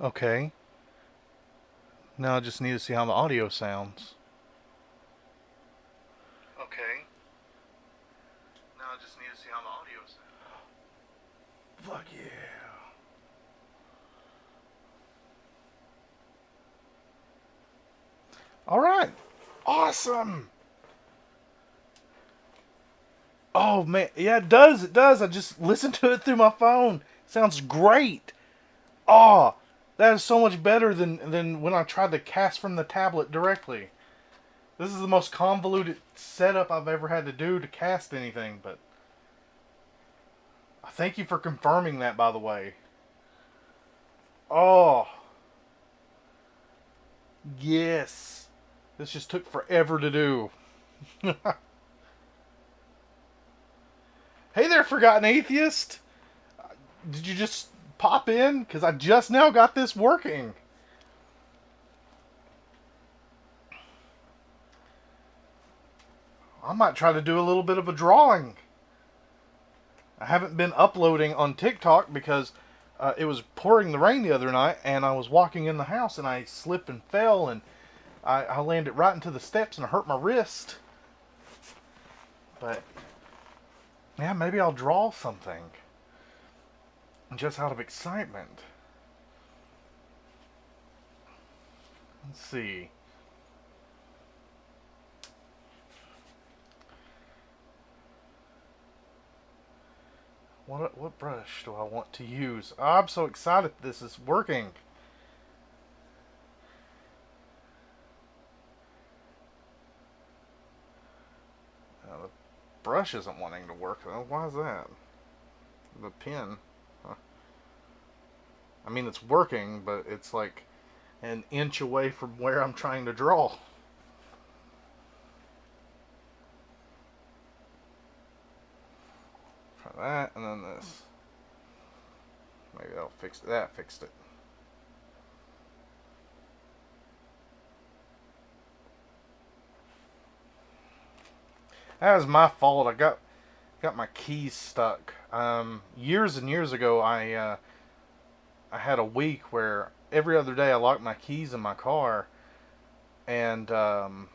Okay. Now I just need to see how the audio sounds. Okay. Now I just need to see how the audio sounds. Fuck yeah. All right. Awesome. Oh man, yeah, it does. It does. I just listened to it through my phone. Sounds great. Oh, that is so much better than when I tried to cast from the tablet directly. This is the most convoluted setup I've ever had to do to cast anything, but thank you for confirming that, by the way. Oh, yes. This just took forever to do. Hey there, Forgotten Atheist. Did you just pop in? Because I just now got this working. I might try to do a little bit of a drawing. I haven't been uploading on TikTok because it was pouring the rain the other night, and I was walking in the house and I slipped and fell, and I landed right into the steps and I hurt my wrist. But yeah, maybe I'll draw something just out of excitement. Let's see. What brush do I want to use? Oh, I'm so excited this is working. The brush isn't wanting to work though. Why is that? The pen. Huh. I mean, it's working, but it's like an inch away from where I'm trying to draw. Try that, and then this. Maybe that'll fix it. That fixed it. That was my fault. I got my keys stuck. Years and years ago, I had a week where every other day I locked my keys in my car, and now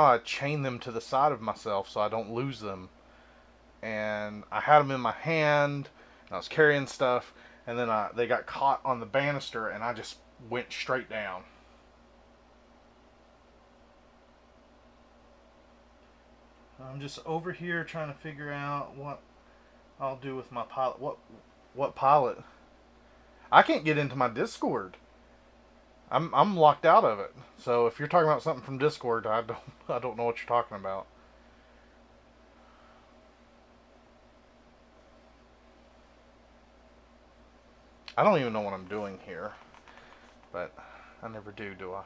I chain them to the side of myself so I don't lose them. And I had them in my hand, and I was carrying stuff, and then they got caught on the banister, and I just went straight down. I'm just over here trying to figure out what I'll do with my pilot. What pilot? I can't get into my Discord. I'm locked out of it. So if you're talking about something from Discord, I don't know what you're talking about. I don't even know what I'm doing here, but I never do I?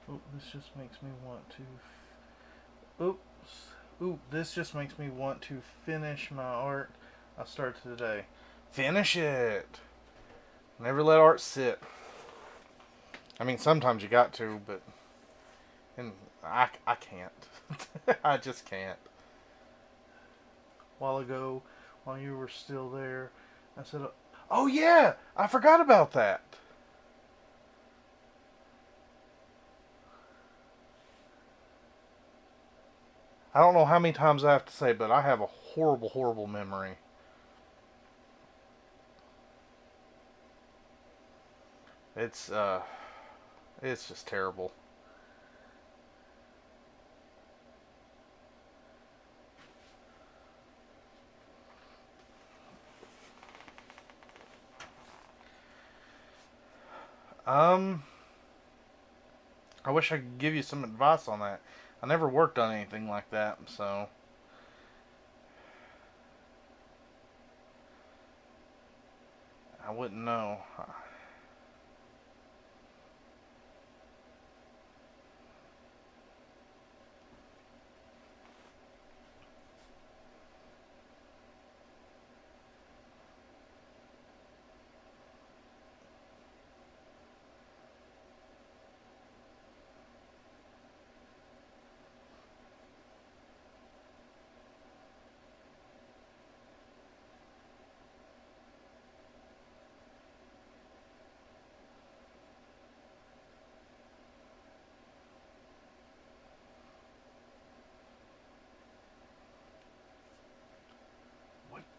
Oh, this just makes me want to. Oops. Ooh, this just makes me want to finish my art I started today. Finish it. Never let art sit. I mean, sometimes you got to, but and I can't. I just can't. A while ago, while you were still there, I said, "Oh yeah, I forgot about that." I don't know how many times I have to say, but I have a horrible, horrible memory. It's uh, it's just terrible. Um, I wish I could give you some advice on that. I never worked on anything like that, so I wouldn't know.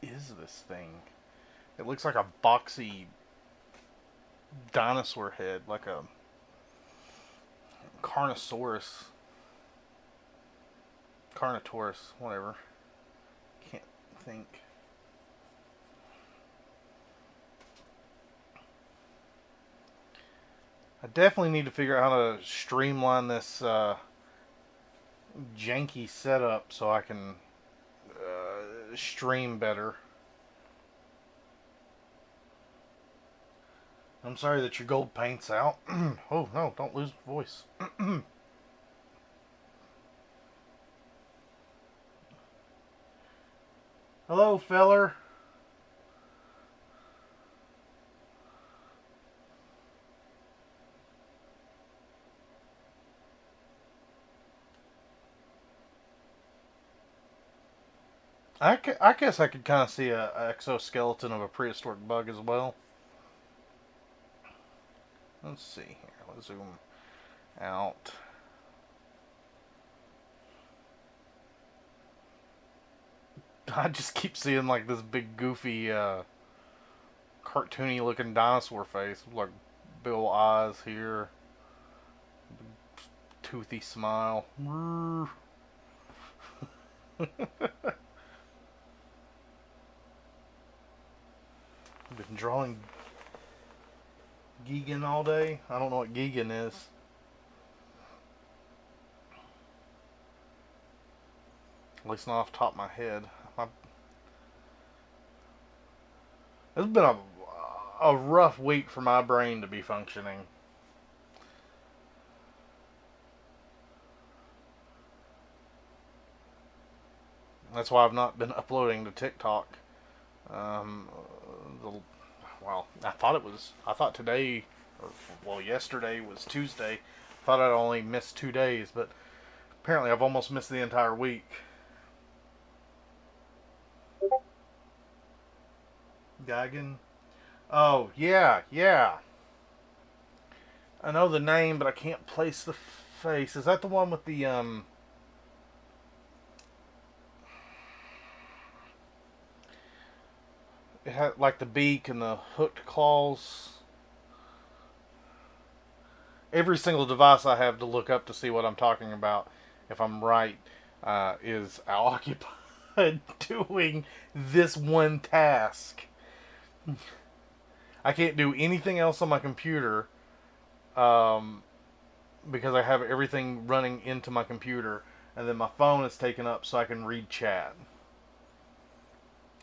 is this thing? It looks like a boxy dinosaur head, like a Carnosaurus. Carnotaurus, whatever. Can't think. I definitely need to figure out how to streamline this janky setup so I can stream better. I'm sorry that your gold paint's out. Oh no, don't lose voice. Hello, feller. I guess I could kind of see a exoskeleton of a prehistoric bug as well. Let's see here. Let's zoom out. I just keep seeing like this big goofy cartoony looking dinosaur face with like bill eyes here. Toothy smile. I've been drawing Gigan all day. I don't know what Gigan is. At least not off the top of my head. It's been a rough week for my brain to be functioning. That's why I've not been uploading to TikTok. Well, I thought today, well, yesterday was Tuesday. I thought I'd only missed 2 days, but apparently I've almost missed the entire week. Gigan? Oh, yeah. I know the name, but I can't place the face. Is that the one with the, it had like the beak and the hooked claws? Every single device I have to look up to see what I'm talking about, if I'm right, is occupied doing this one task. I can't do anything else on my computer because I have everything running into my computer, and then my phone is taken up so I can read chat.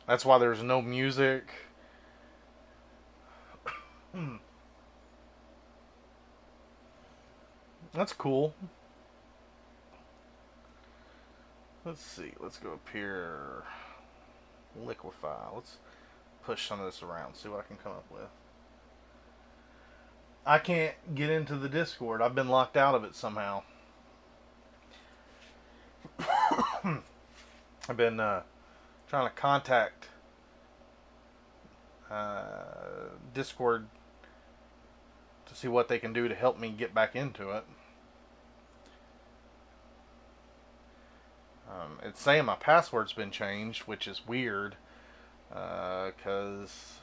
That's why there's no music. That's cool. Let's see. Let's go up here. Liquify. Let's push some of this around. See what I can come up with. I can't get into the Discord. I've been locked out of it somehow. I've been trying to contact Discord to see what they can do to help me get back into it. It's saying my password's been changed, which is weird, because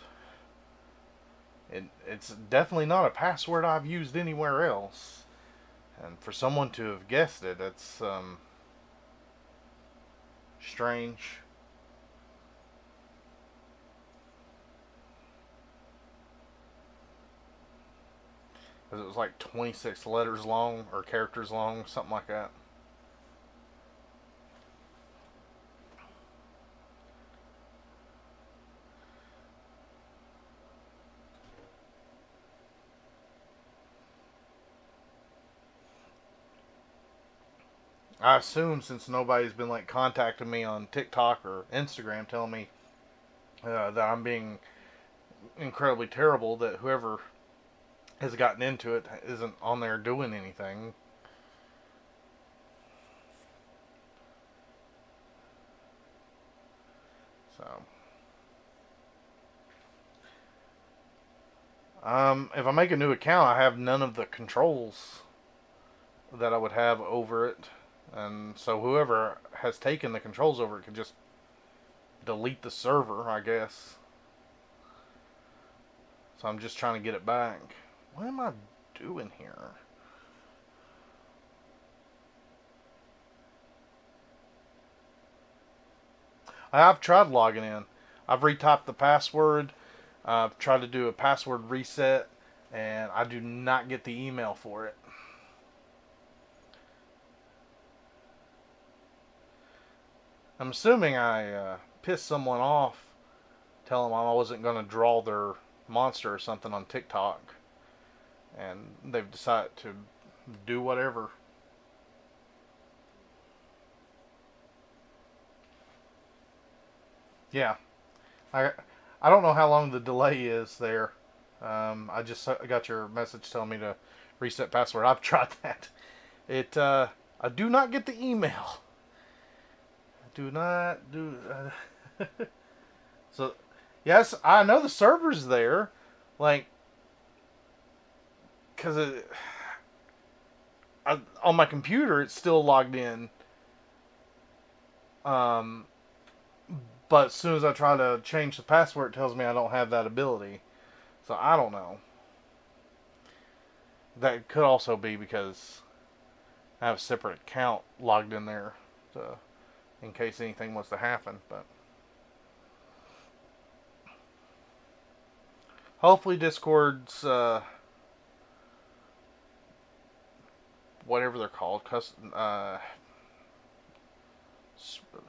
it's definitely not a password I've used anywhere else. And for someone to have guessed it, that's strange. Because it was like 26 letters long, or characters long, something like that. I assume since nobody's been like contacting me on TikTok or Instagram telling me that I'm being incredibly terrible, that whoever has gotten into it isn't on there doing anything. So, if I make a new account, I have none of the controls that I would have over it. And so whoever has taken the controls over it could just delete the server, I guess. So I'm just trying to get it back. What am I doing here? I've tried logging in. I've retyped the password. I've tried to do a password reset, and I do not get the email for it. I'm assuming I pissed someone off, telling them I wasn't going to draw their monster or something on TikTok, and they've decided to do whatever. Yeah, I I don't know how long the delay is there. I just got your message telling me to reset password. I've tried that. I do not get the email. Do not do. So, yes, I know the server's there, like, because on my computer it's still logged in. Um, but as soon as I try to change the password, it tells me I don't have that ability. So I don't know. That could also be because I have a separate account logged in there to, in case anything was to happen. But hopefully Discord's whatever they're called,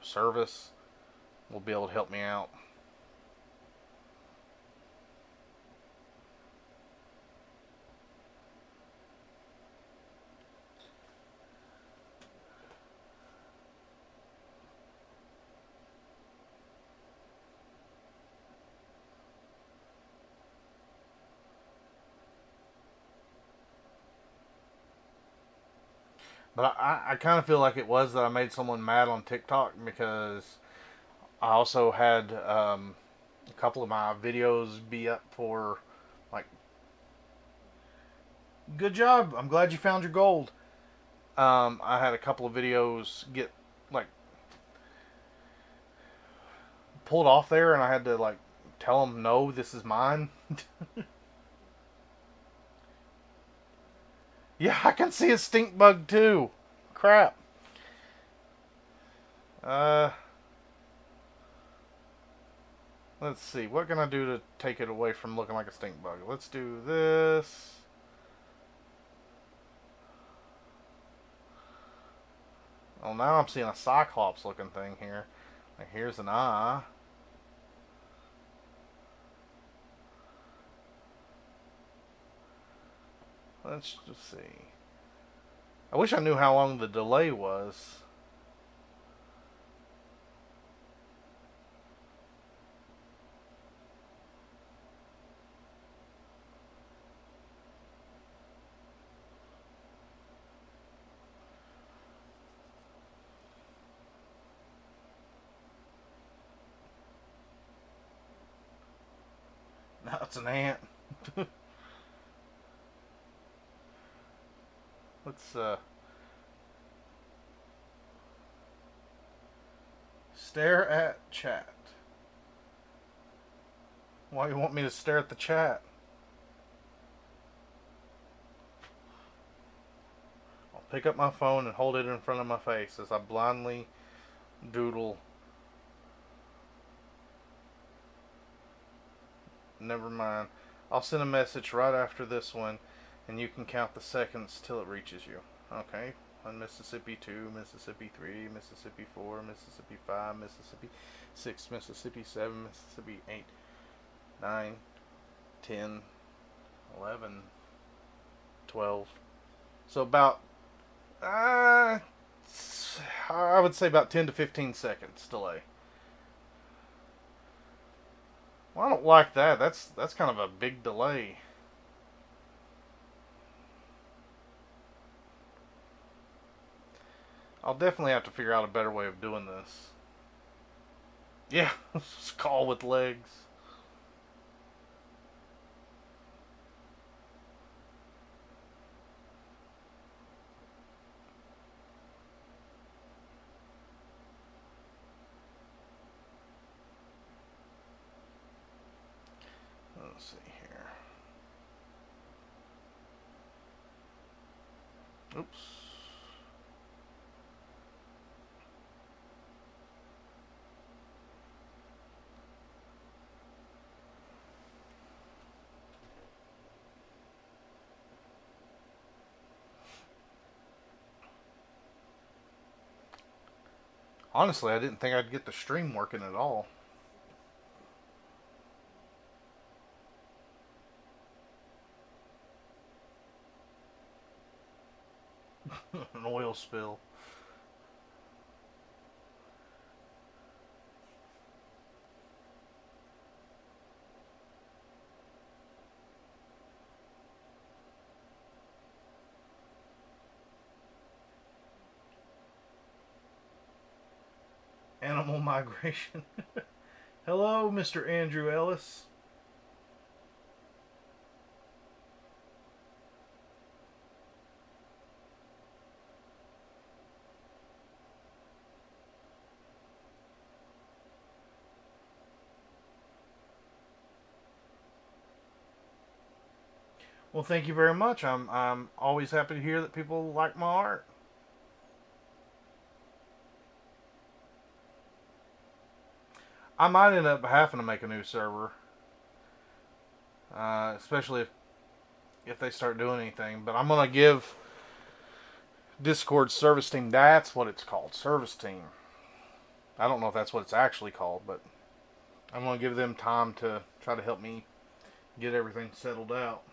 service will be able to help me out. But I kind of feel like it was that I made someone mad on TikTok because I also had a couple of my videos be up for, like, good job, I'm glad you found your gold. I had a couple of videos get, like, pulled off there, and I had to, like, tell them, no, this is mine. Yeah, I can see a stink bug too. Crap. Uh, let's see. What can I do to take it away from looking like a stink bug? Let's do this. Oh, now I'm seeing a Cyclops looking thing here. Like, here's an eye. Let's just see. I wish I knew how long the delay was. Now it's an ant. Let's stare at chat. Why do you want me to stare at the chat? I'll pick up my phone and hold it in front of my face as I blindly doodle. Never mind. I'll send a message right after this one, and you can count the seconds till it reaches you. Okay? 1 Mississippi, 2 Mississippi, 3 Mississippi, 4 Mississippi, 5 Mississippi, 6 Mississippi, 7 Mississippi, 8, 9, 10, 11, 12. So about, I would say about 10 to 15 seconds delay. Well, I don't like that. That's kind of a big delay. I'll definitely have to figure out a better way of doing this. Yeah, skull with legs. Let's see here. Oops. Honestly, I didn't think I'd get the stream working at all. An oil spill. Animal migration. Hello, Mr. Andrew Ellis. Well, thank you very much. I'm always happy to hear that people like my art. I might end up having to make a new server, especially if they start doing anything. But I'm gonna give Discord service team. That's what it's called, service team. I don't know if that's what it's actually called, but I'm gonna give them time to try to help me get everything settled out.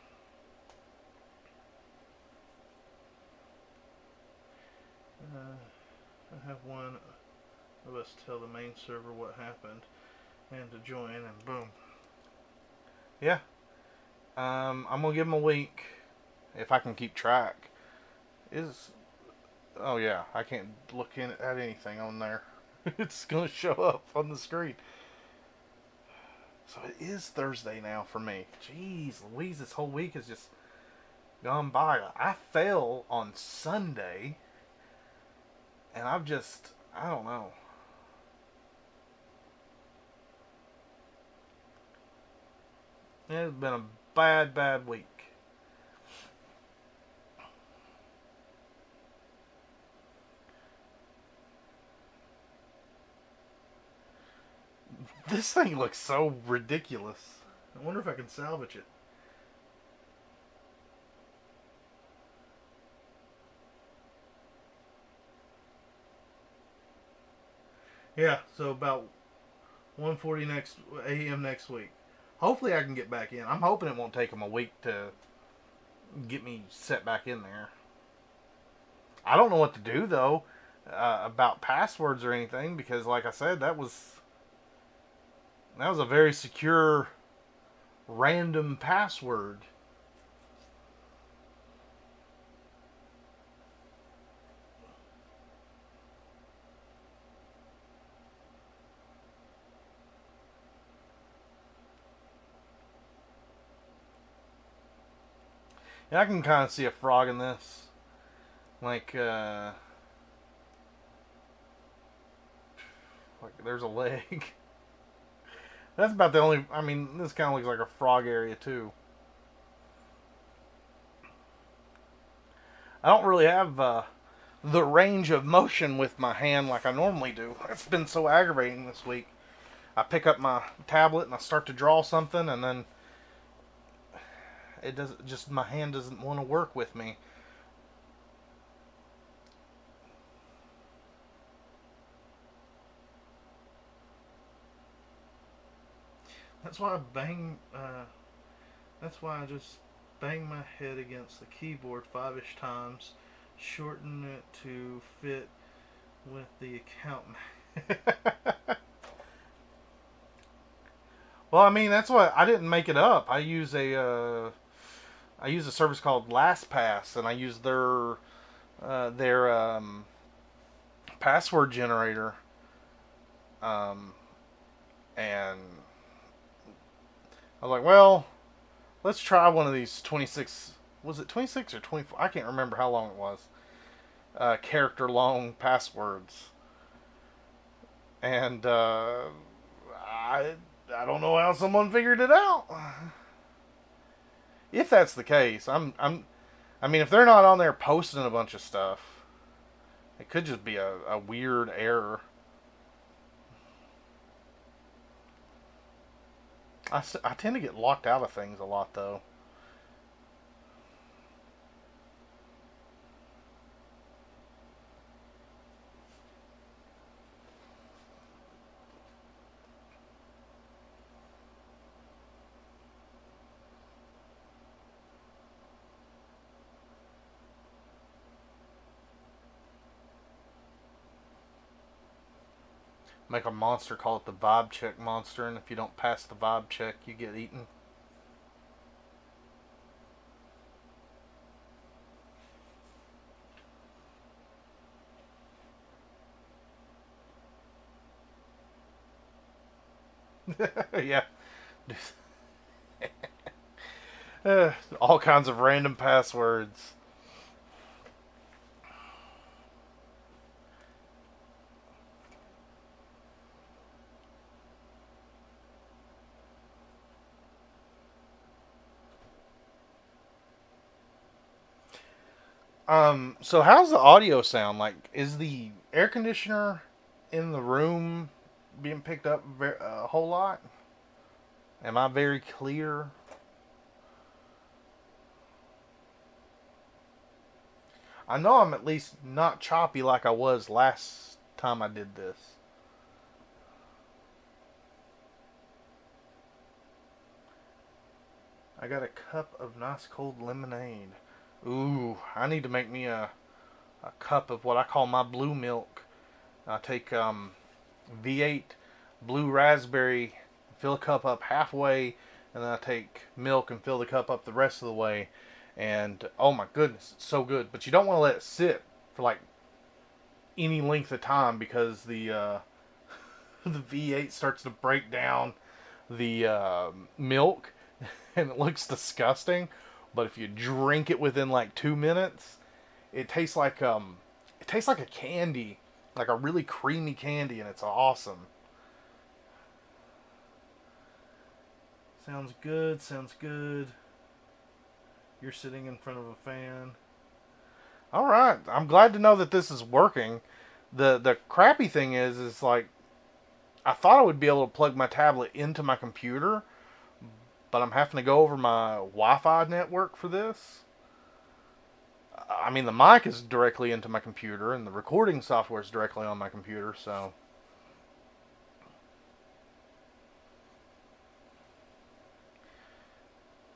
I have one of us tell the main server what happened and to join, and boom. Yeah. I'm gonna give them a week if I can keep track. Oh yeah, I can't look in at anything on there. It's gonna show up on the screen. So it is Thursday now for me. Jeez Louise, this whole week has just gone by. I fell on Sunday, and I don't know. It's been a bad week. This thing looks so ridiculous. I wonder if I can salvage it. Yeah, so about 1:40 a.m. next week. Hopefully I can get back in. I'm hoping it won't take them a week to get me set back in there. I don't know what to do though about passwords or anything, because like I said, that was a very secure random password. Yeah, I can kind of see a frog in this. Like there's a leg. That's about the only. I mean, this kind of looks like a frog area too. I don't really have the range of motion with my hand like I normally do. It's been so aggravating this week. I pick up my tablet and I start to draw something, and then it doesn't. Just my hand doesn't want to work with me. That's why I bang. That's why I just bang my head against the keyboard 5-ish times, shorten it to fit with the account. Well, I mean, that's what I didn't make it up. I use a service called LastPass, and I use their password generator, and I was like, well, let's try one of these 26. Was it 26 or 24? I can't remember how long it was. Character long passwords, and I don't know how someone figured it out. If that's the case, I mean, if they're not on there posting a bunch of stuff, it could just be a weird error. I tend to get locked out of things a lot, though. Make a monster, call it the vibe check monster, and if you don't pass the vibe check, you get eaten. Yeah. All kinds of random passwords. So how's the audio sound? Like, is the air conditioner in the room being picked up a whole lot? Am I very clear? I know I'm at least not choppy like I was last time I did this. I got a cup of nice cold lemonade. Ooh, I need to make me a cup of what I call my blue milk. I take V8 blue raspberry, fill a cup up halfway, and then I take milk and fill the cup up the rest of the way. And oh my goodness, it's so good. But you don't want to let it sit for like any length of time because the the V8 starts to break down the milk, and it looks disgusting. But if you drink it within like 2 minutes, it tastes like a candy, like a really creamy candy, and it's awesome. Sounds good. Sounds good. You're sitting in front of a fan. All right. I'm glad to know that this is working. The crappy thing is like I thought I would be able to plug my tablet into my computer, but I'm having to go over my Wi-Fi network for this. I mean, the mic is directly into my computer, and the recording software is directly on my computer, so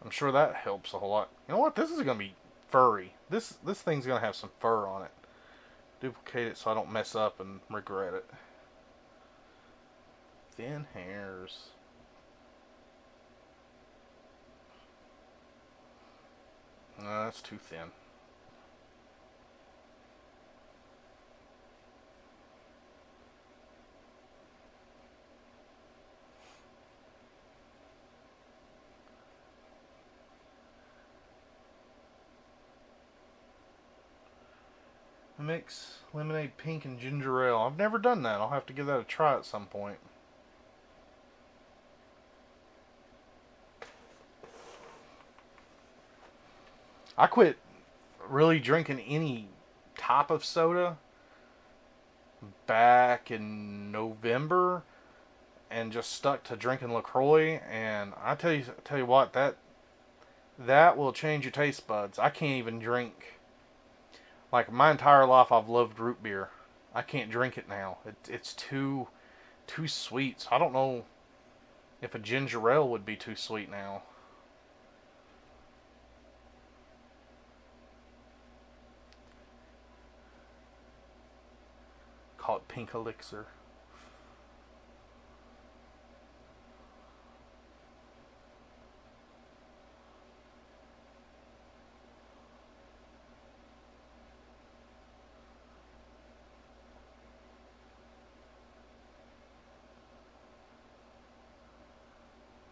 I'm sure that helps a whole lot. You know what? This is gonna be furry. This thing's gonna have some fur on it. Duplicate it so I don't mess up and regret it. Thin hairs. No, that's too thin. Mix lemonade pink and ginger ale. I've never done that. I'll have to give that a try at some point. I quit really drinking any type of soda back in November and just stuck to drinking LaCroix, and I tell you what, that will change your taste buds. I can't even drink. Like my entire life I've loved root beer. I can't drink it now. It's too sweet. So I don't know if a ginger ale would be too sweet now. Call it pink elixir.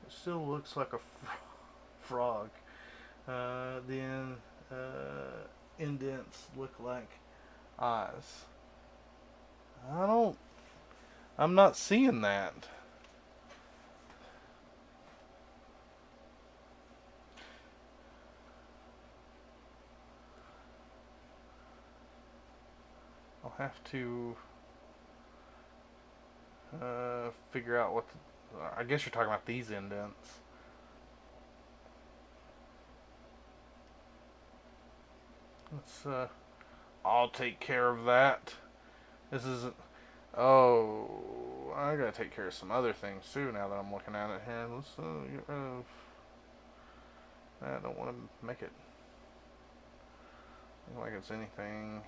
It still looks like a frog. Then indents look like eyes. I don't. I'm not seeing that. I'll have to figure out what I guess you're talking about these indents. Let's I'll take care of that. This isn't. Oh, I gotta take care of some other things too now that I'm looking at it here. Let's get rid of. I don't want to make it look like it's anything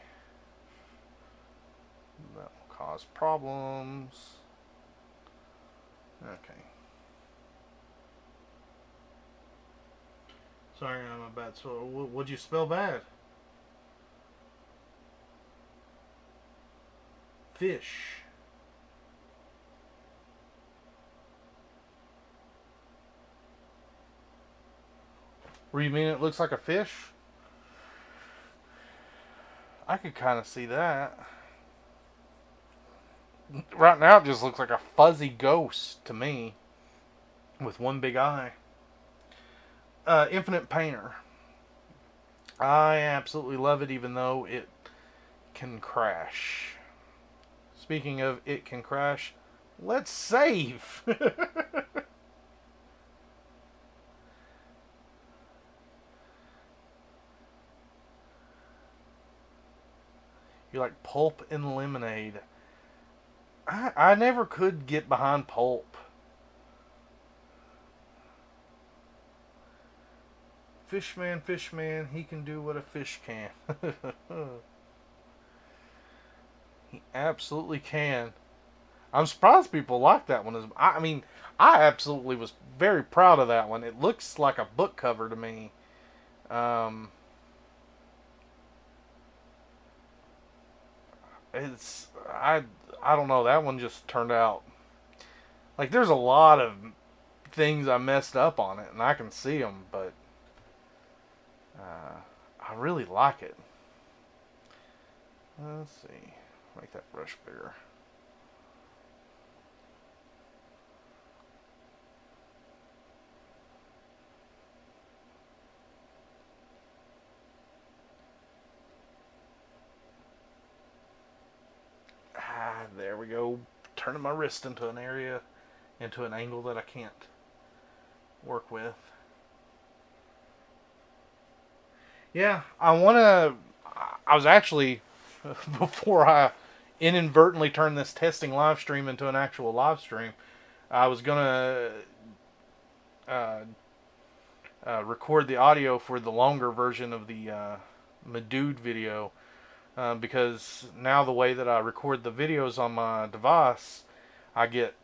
that will cause problems. Okay. Sorry, I'm a bad speller. What'd you spell bad? Fish. Where you mean it looks like a fish? I could kind of see that. Right now it just looks like a fuzzy ghost to me with one big eye. Infinite Painter. I absolutely love it, even though it can crash. Speaking of it can crash, let's save. You like Pulp and Lemonade. I never could get behind Pulp. Fishman, he can do what a fish can. He absolutely can. I'm surprised people like that one. I mean, I absolutely was very proud of that one. It looks like a book cover to me. It's I don't know. That one just turned out like there's a lot of things I messed up on it, and I can see them, but I really like it. Let's see. Make that brush bigger. There we go. Turning my wrist into an area, into an angle that I can't work with. Yeah, I was actually, before I inadvertently turned this testing live stream into an actual live stream, I was gonna record the audio for the longer version of the Madude video. Because now the way that I record the videos on my device, I get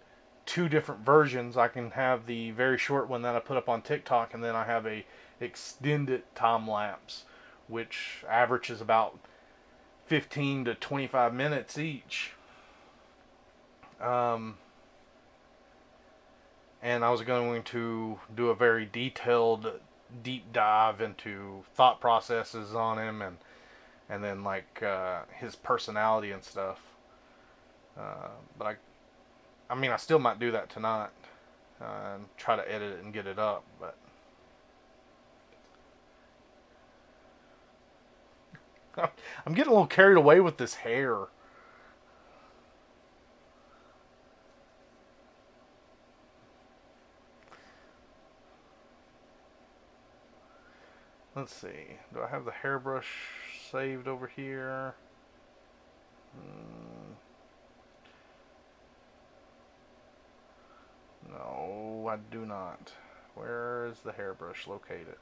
two different versions. I can have the very short one that I put up on TikTok, and then I have a extended time lapse, which averages about 15 to 25 minutes each. And I was going to do a very detailed deep dive into thought processes on him and then like his personality and stuff. But I mean, I still might do that tonight and try to edit it and get it up. But I'm getting a little carried away with this hair. Let's see. Do I have the hairbrush saved over here? No, I do not. Where is the hairbrush located?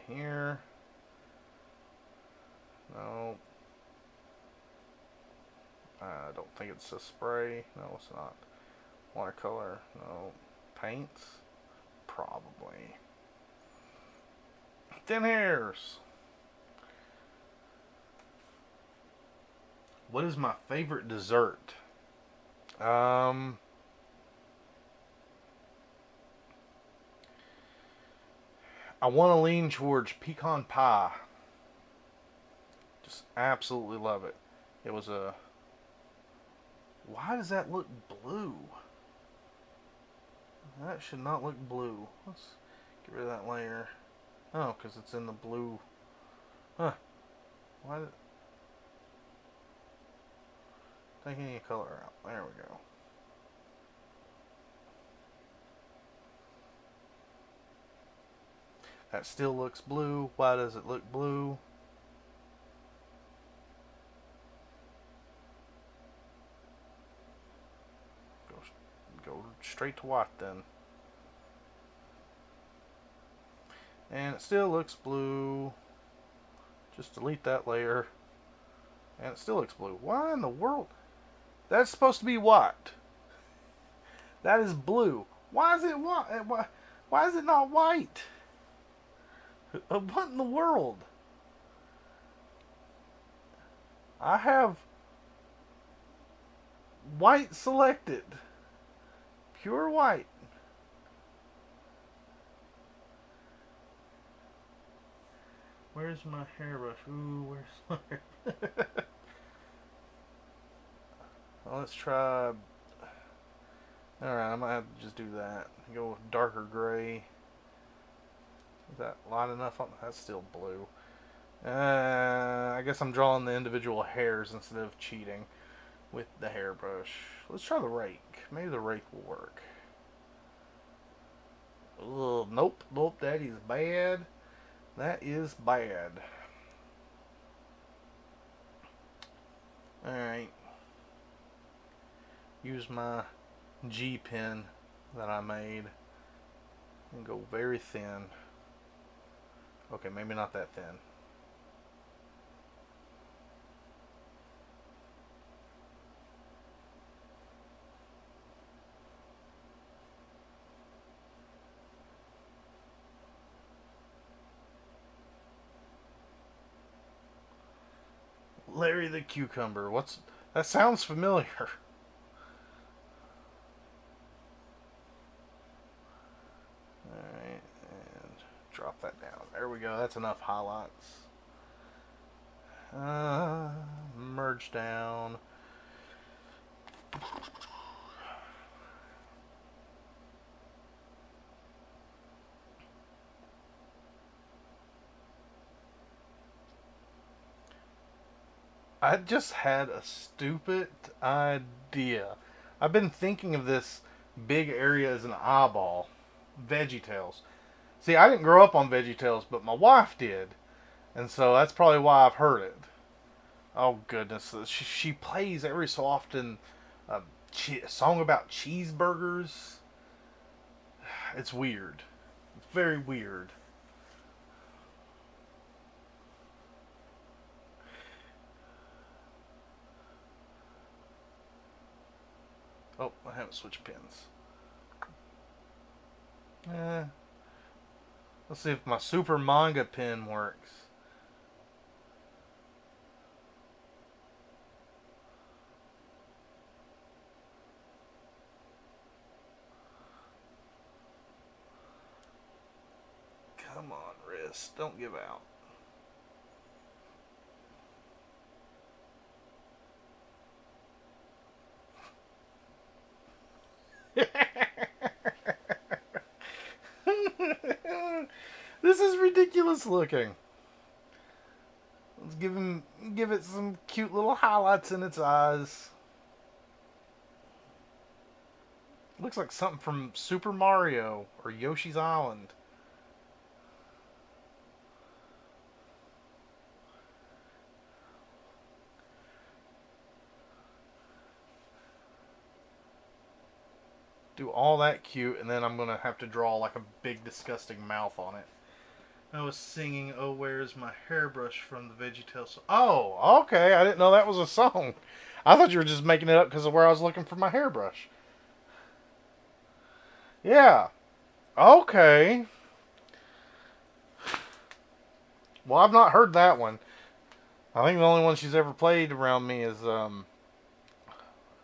Here? No. I don't think it's a spray. No, it's not. Watercolor? No. Paints? Probably. Thin hairs. What is my favorite dessert? I want to lean towards pecan pie. Just absolutely love it. It was a... Why does that look blue? That should not look blue. Let's get rid of that layer. Oh, because it's in the blue. Huh. Why did... Take any color out. There we go. That still looks blue. Why does it look blue? Go straight to white then. And it still looks blue. Just delete that layer. And it still looks blue. Why in the world? That's supposed to be white. That is blue. Why is it white? Why is it not white? What in the world? I have white selected. Pure white. Where's my hairbrush? Ooh, where's my hairbrush? Well, let's try. Alright, I might have to just do that. Go with darker gray. Is that light enough? That's still blue. I guess I'm drawing the individual hairs instead of cheating with the hairbrush. Let's try the rake. Maybe the rake will work. Ugh, nope, that is bad. That is bad. Alright. Use my G pen that I made and go very thin. Okay, maybe not that thin. Larry the Cucumber. That sounds familiar. Alright, and drop that down. There we go. That's enough highlights. Merge down. I just had a stupid idea. I've been thinking of this big area as an eyeball. VeggieTales. See, I didn't grow up on VeggieTales, but my wife did. And so that's probably why I've heard it. Oh, goodness. She plays every so often a song about cheeseburgers. It's weird. It's very weird. Oh, I haven't switched pins. Let's see if my super manga pen works. Come on, wrist. Don't give out. This is ridiculous looking. Let's give it some cute little highlights in its eyes. Looks like something from Super Mario or Yoshi's Island. Do all that cute, and then I'm gonna have to draw like a big disgusting mouth on it. I was singing "Oh Where's My Hairbrush" from the VeggieTales. Oh, okay. I didn't know that was a song. I thought you were just making it up because of where I was looking for my hairbrush. Yeah. Okay. Well, I've not heard that one. I think the only one she's ever played around me is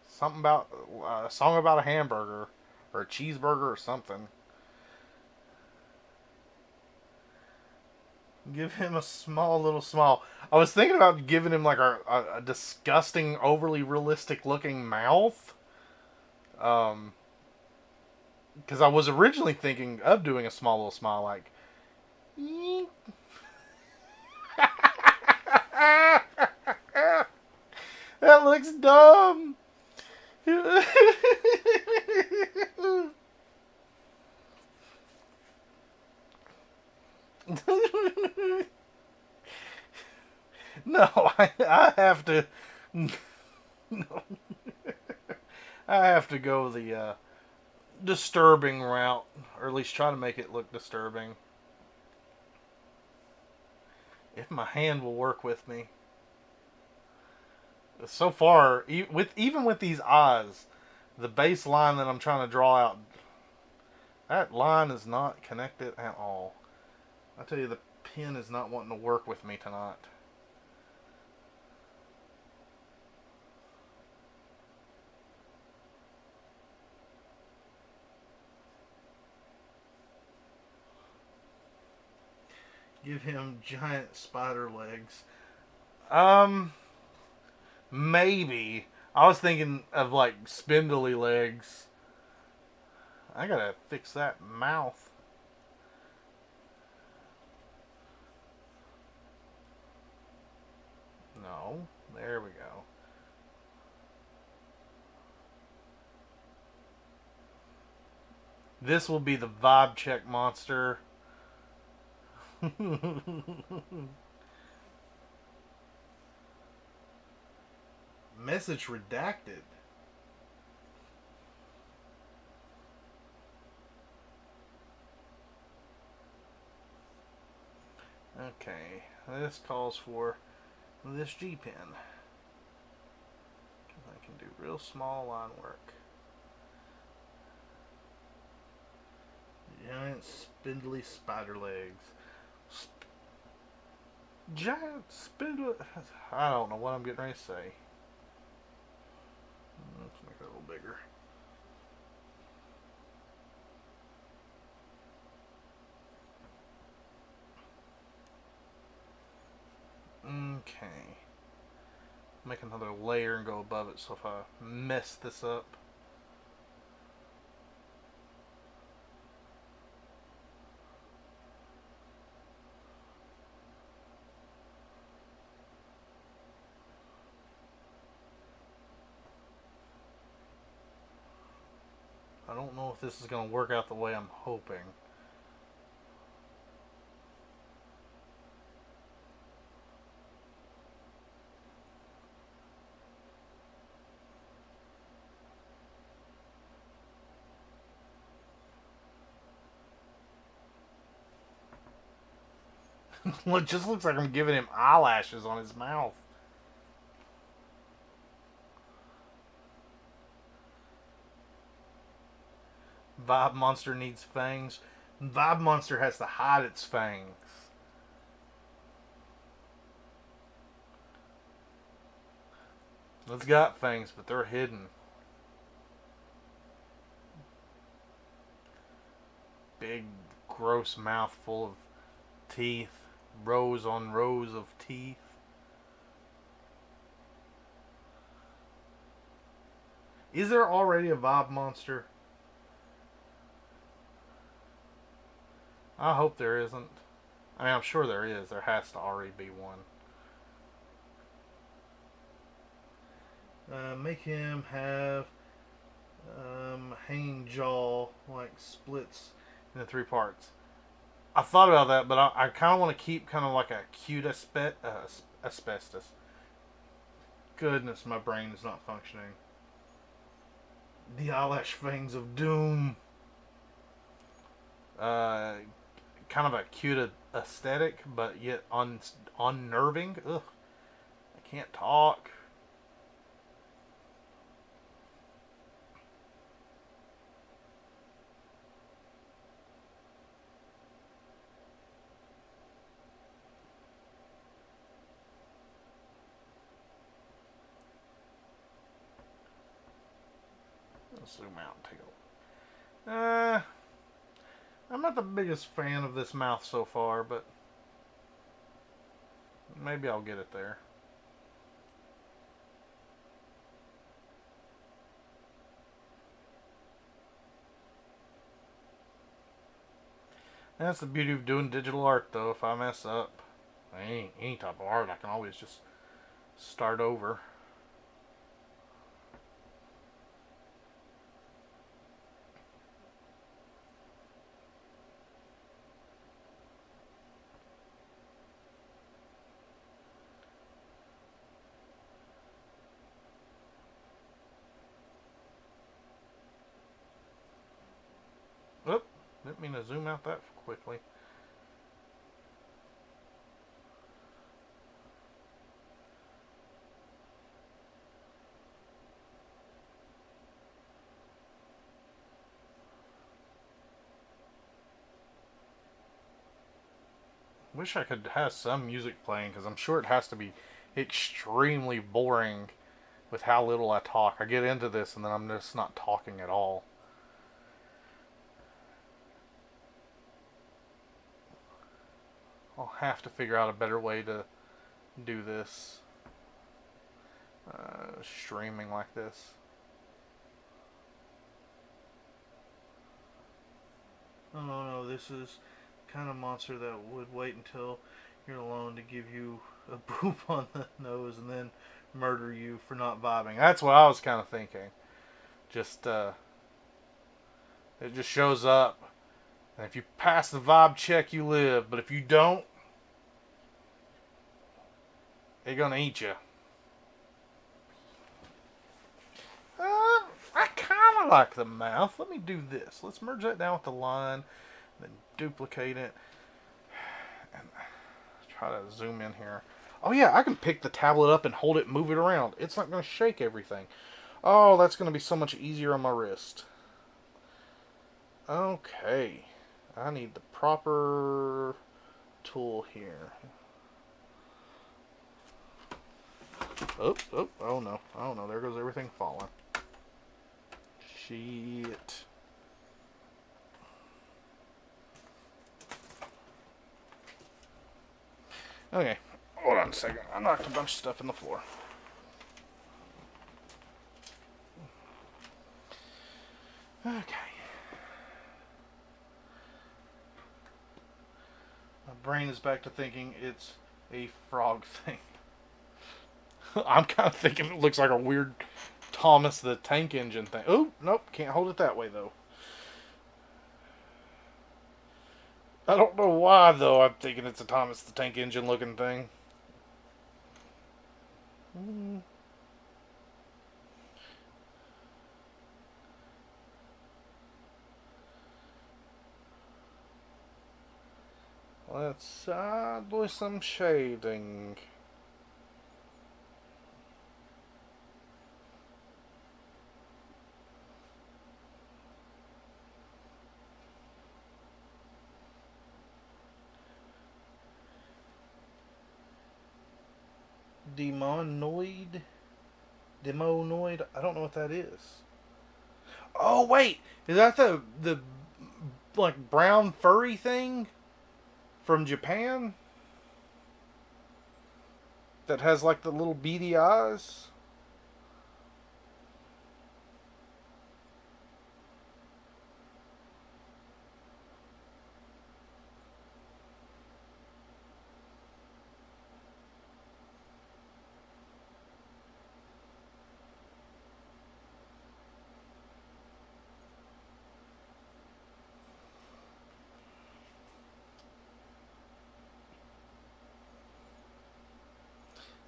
something about a song about a hamburger or a cheeseburger or something. Give him a small little smile. I was thinking about giving him like a disgusting, overly realistic looking mouth. Because I was originally thinking of doing a small little smile like. That looks dumb. No, I have to. No, I have to go the disturbing route, or at least try to make it look disturbing. If my hand will work with me. So far, even with these eyes, the base line that I'm trying to draw out, that line is not connected at all. I tell you, the pen is not wanting to work with me tonight. Give him giant spider legs. Maybe. I was thinking of like spindly legs. I gotta fix that mouth. No. There we go. This will be the vibe check monster. Message redacted. Okay, this calls for this G pen. I can do real small line work. Giant spindly spider legs. Giant spindly. I don't know what I'm getting ready to say. Let's make it a little bigger. Okay. Make another layer and go above it so if I mess this up. I don't know if this is going to work out the way I'm hoping. It just looks like I'm giving him eyelashes on his mouth. Vibe Monster needs fangs. Vibe Monster has to hide its fangs. It's got fangs, but they're hidden. Big, gross mouth full of teeth. Rows on rows of teeth. Is there already a Vibe Monster? I hope there isn't. I mean, I'm sure there is. There has to already be one. Make him have hanging jaw, like splits into 3 parts. I thought about that, but I kind of want to keep kind of like a cute asbestos. Goodness, my brain is not functioning. The eyelash fangs of doom. Kind of a cute aesthetic, but yet unnerving. Ugh, I can't talk. Zoom out and take a look. I'm not the biggest fan of this mouth so far, but maybe I'll get it there. That's the beauty of doing digital art, though. If I mess up, any type of art, I can always just start over. Didn't mean to zoom out that quickly. Wish I could have some music playing, because I'm sure it has to be extremely boring with how little I talk. I get into this and then I'm just not talking at all. I'll have to figure out a better way to do this. Streaming like this. Oh no, this is kind of monster that would wait until you're alone to give you a boop on the nose and then murder you for not vibing. That's what I was kind of thinking. Just it just shows up, and if you pass the vibe check, you live. But if you don't, they're gonna eat you. I kind of like the mouth. Let me do this. Let's merge that down with the line, then duplicate it, and try to zoom in here. Oh yeah, I can pick the tablet up and hold it and move it around. It's not going to shake everything. Oh, that's going to be so much easier on my wrist. Okay. I need the proper tool here. Oh no. Oh no, there goes everything falling. Shit. Okay, hold on a second. I knocked a bunch of stuff in the floor. Okay. My brain is back to thinking it's a frog thing. I'm kind of thinking it looks like a weird Thomas the Tank Engine thing. Oh, nope, can't hold it that way though. I don't know why though. I'm thinking it's a Thomas the Tank Engine looking thing. Let's do some shading. Demonoid? I don't know what that is. Oh wait, is that the like brown furry thing from Japan that has like the little beady eyes?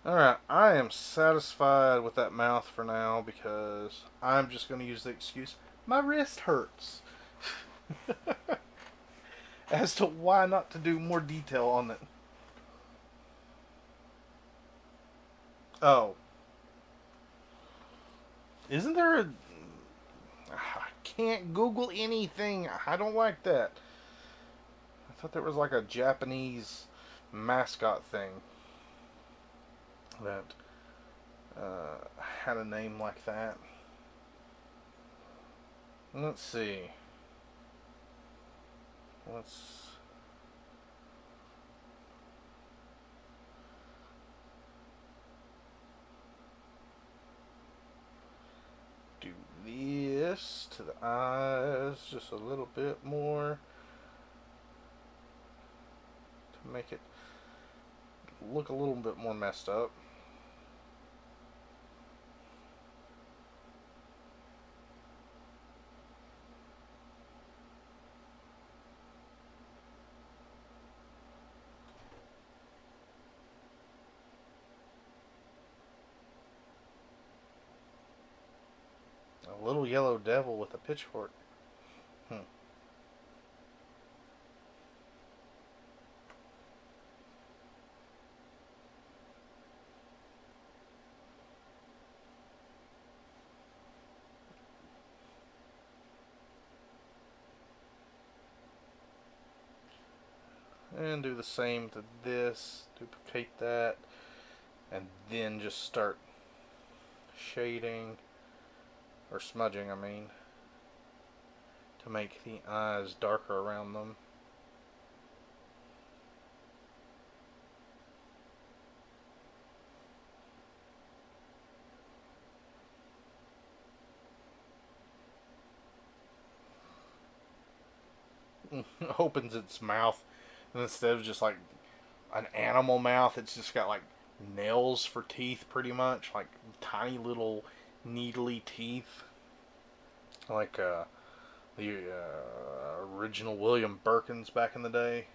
Alright, I am satisfied with that mouth for now because I'm just going to use the excuse, my wrist hurts. As to why not to do more detail on it. Oh. Isn't there a... I can't Google anything. I don't like that. I thought there was like a Japanese mascot thing that had a name like that. Let's see. Let's do this to the eyes just a little bit more to make it look a little bit more messed up. A little yellow devil with a pitchfork. And do the same to this. Duplicate that. And then just start shading. Or smudging, I mean. To make the eyes darker around them. Opens its mouth, and instead of just like an animal mouth, it's just got like nails for teeth, pretty much, like tiny little needly teeth, like the original William Birkins back in the day.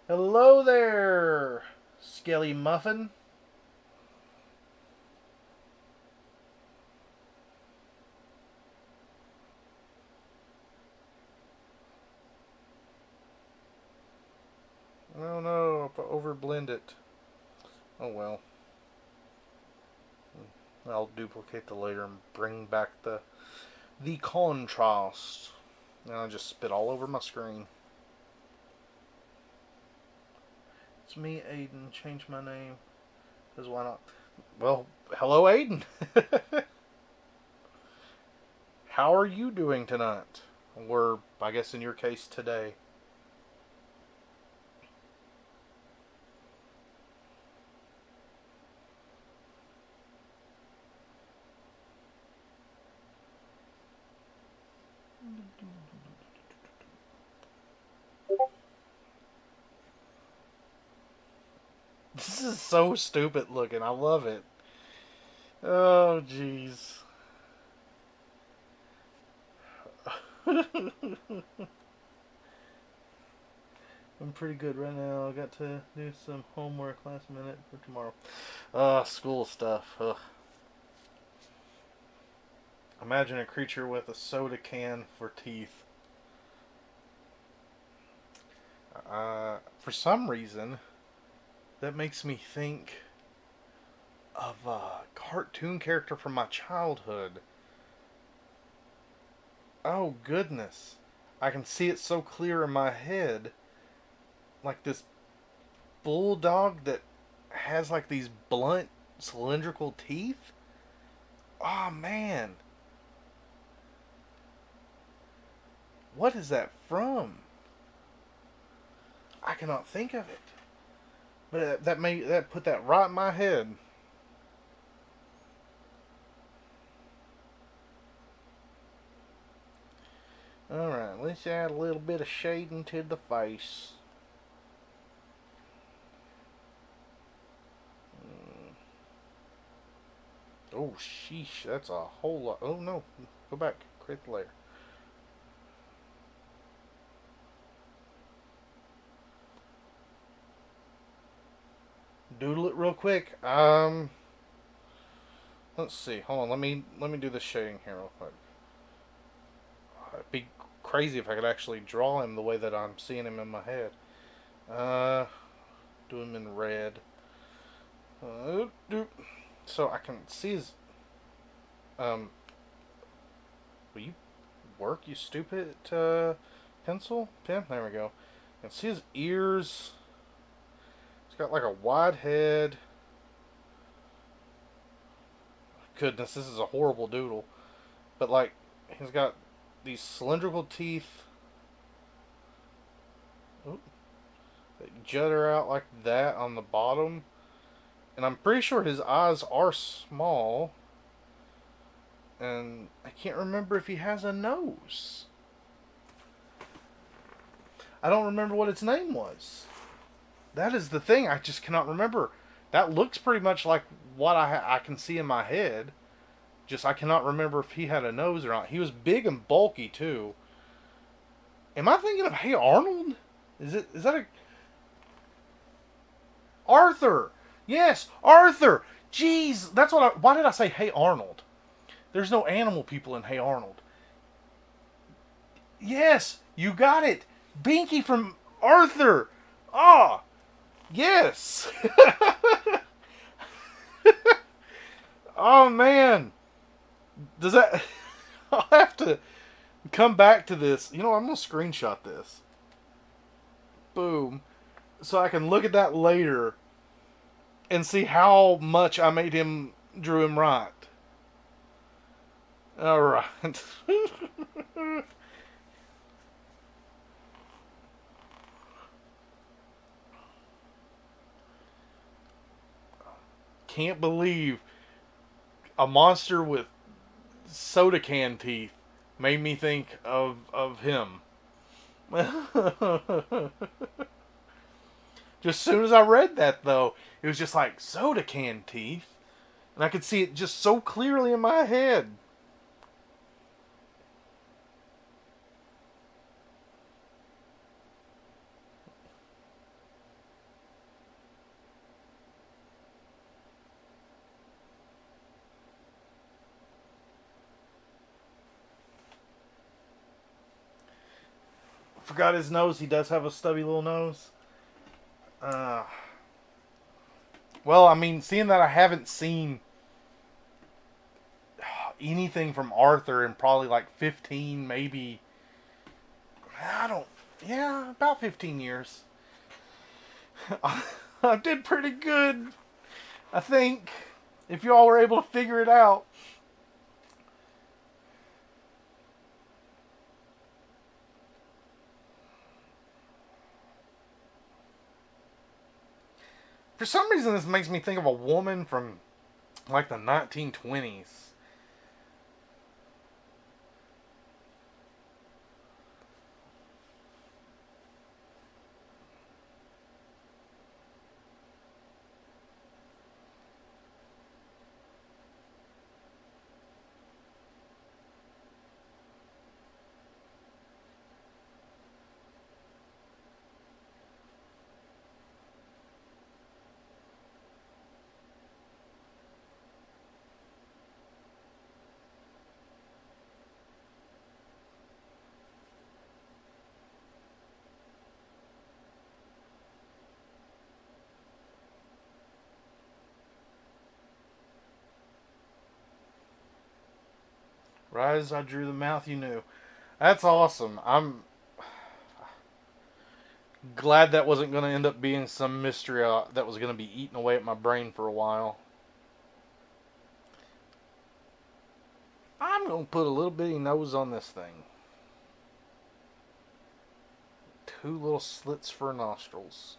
Hello there, Skelly Muffin. Oh no, if I overblend it. Oh well. I'll duplicate the layer and bring back the contrast. And I just spit all over my screen. It's me, Aiden. Change my name. Because why not? Well, hello, Aiden. How are you doing tonight? Or, I guess in your case, today. This is so stupid looking. I love it. Oh, jeez. I'm pretty good right now. I got to do some homework last minute for tomorrow. School stuff. Ugh. Imagine a creature with a soda can for teeth. For some reason, that makes me think of a cartoon character from my childhood. Oh, goodness. I can see it so clear in my head. Like this bulldog that has like these blunt cylindrical teeth. Oh, man. What is that from? I cannot think of it. But that put that right in my head. Alright, let's add a little bit of shading to the face. Oh, sheesh, that's a whole lot. Oh, no. Go back. Create the layer. Doodle it real quick. Let's see. Hold on. Let me do the shading here real quick. It'd be crazy if I could actually draw him the way that I'm seeing him in my head. Do him in red. So I can see his. Will you work, you stupid pencil? Pen? There we go. I can see his ears. He's got like a wide head. Goodness, this is a horrible doodle. But like, he's got these cylindrical teeth. Oop, that jutter out like that on the bottom. And I'm pretty sure his eyes are small. And I can't remember if he has a nose. I don't remember what its name was. That is the thing, I just cannot remember. That looks pretty much like what I can see in my head. Just I cannot remember if he had a nose or not. He was big and bulky too. Am I thinking of Hey Arnold? Is that a... Arthur! Yes, Arthur! Jeez, that's what why did I say Hey Arnold? There's no animal people in Hey Arnold. Yes, you got it. Binky from Arthur. Ah, yes. Oh man, does that? I'll have to come back to this. You know, I'm gonna screenshot this. Boom. so I can look at that later and see how much I made him drew him right. All right. Can't believe a monster with soda can teeth made me think of him. Just as soon as I read that, though, it was just like soda can teeth, and I could see it just so clearly in my head. Forgot his nose. He does have a stubby little nose. Uh, well, I mean, seeing that I haven't seen anything from Arthur in probably like 15, maybe. I don't. Yeah, about 15 years. I did pretty good, I think, if y'all were able to figure it out. For some reason, this makes me think of a woman from like the 1920s. Right as I drew the mouth, you knew. That's awesome. I'm glad that wasn't going to end up being some mystery that was going to be eating away at my brain for a while. I'm going to put a little bitty nose on this thing. 2 little slits for nostrils.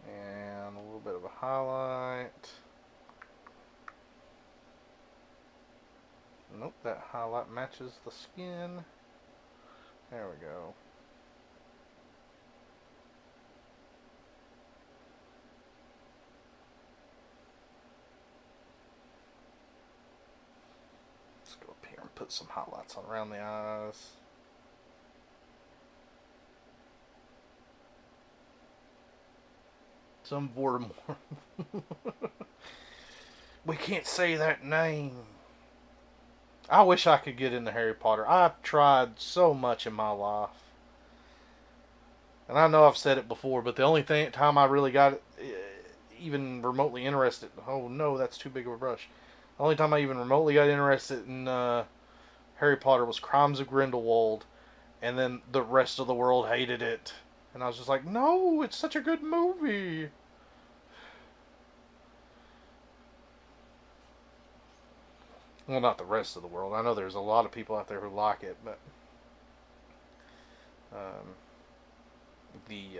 And a little bit of a highlight. Nope, that highlight matches the skin. There we go. Let's go up here and put some highlights on around the eyes. Some Voldemort. We can't say that name. I wish I could get into Harry Potter. I've tried so much in my life. And I know I've said it before, but the only time I really got even remotely interested... Oh no, that's too big of a brush. The only time I even remotely got interested in Harry Potter was Crimes of Grindelwald. And then the rest of the world hated it. And I was just like, no, it's such a good movie. Well, not the rest of the world. I know there's a lot of people out there who like it, but the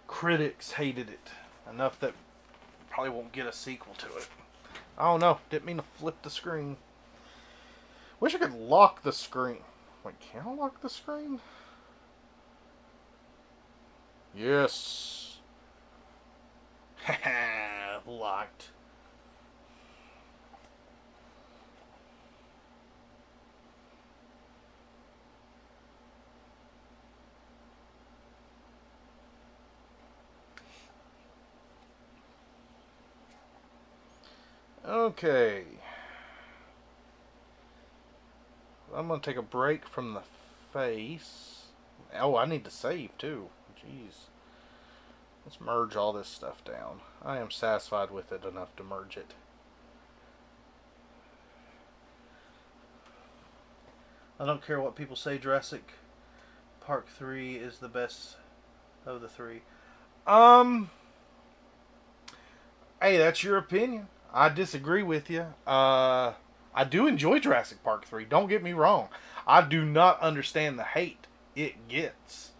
critics hated it enough that probably won't get a sequel to it. Oh no, didn't mean to flip the screen. Wish I could lock the screen. Wait, can I lock the screen? Yes. Haha, locked. Okay. I'm going to take a break from the face. Oh, I need to save too. Jeez. Let's merge all this stuff down. I am satisfied with it enough to merge it. I don't care what people say, Jurassic Park 3 is the best of the three. Hey, that's your opinion. I disagree with you. I do enjoy Jurassic Park 3. Don't get me wrong. I do not understand the hate it gets.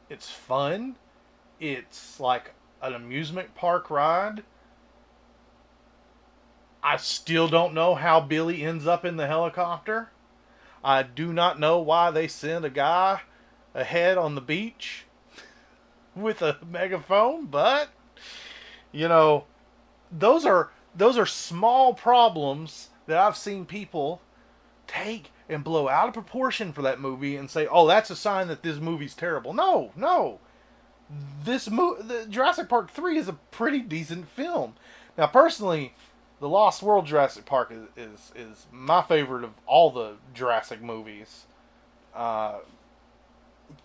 It's fun. It's like an amusement park ride. I still don't know how Billy ends up in the helicopter. I do not know why they send a guy ahead on the beach with a megaphone, but you know, those are small problems that I've seen people take and blow out of proportion for that movie and say, "Oh, that's a sign that this movie's terrible." No. The Jurassic Park 3 is a pretty decent film. Now, personally, The Lost World Jurassic Park is my favorite of all the Jurassic movies.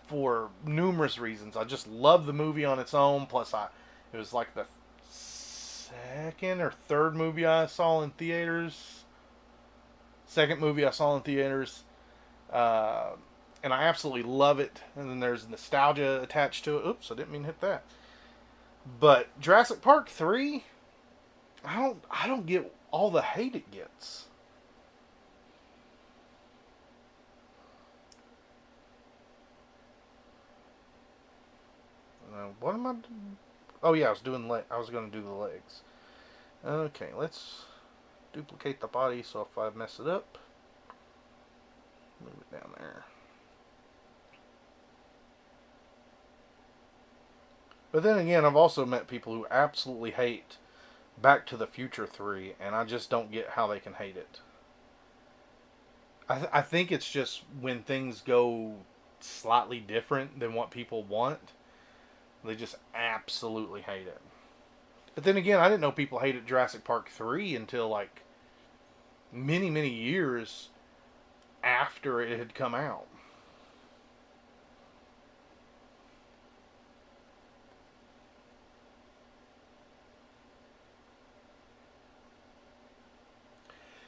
For numerous reasons. I just love the movie on its own. Plus, it was like the second or third movie I saw in theaters. Second movie I saw in theaters. And I absolutely love it. And then there's nostalgia attached to it. Oops, I didn't mean to hit that. But Jurassic Park 3, I don't get all the hate it gets. What am I doing? Oh yeah, I was going to do the legs. Okay, let's duplicate the body so if I mess it up, move it down there. But then again, I've also met people who absolutely hate Back to the Future 3, and I just don't get how they can hate it. I think it's just when things go slightly different than what people want, they just absolutely hate it. But then again, I didn't know people hated Jurassic Park 3 until like many, many years after it had come out.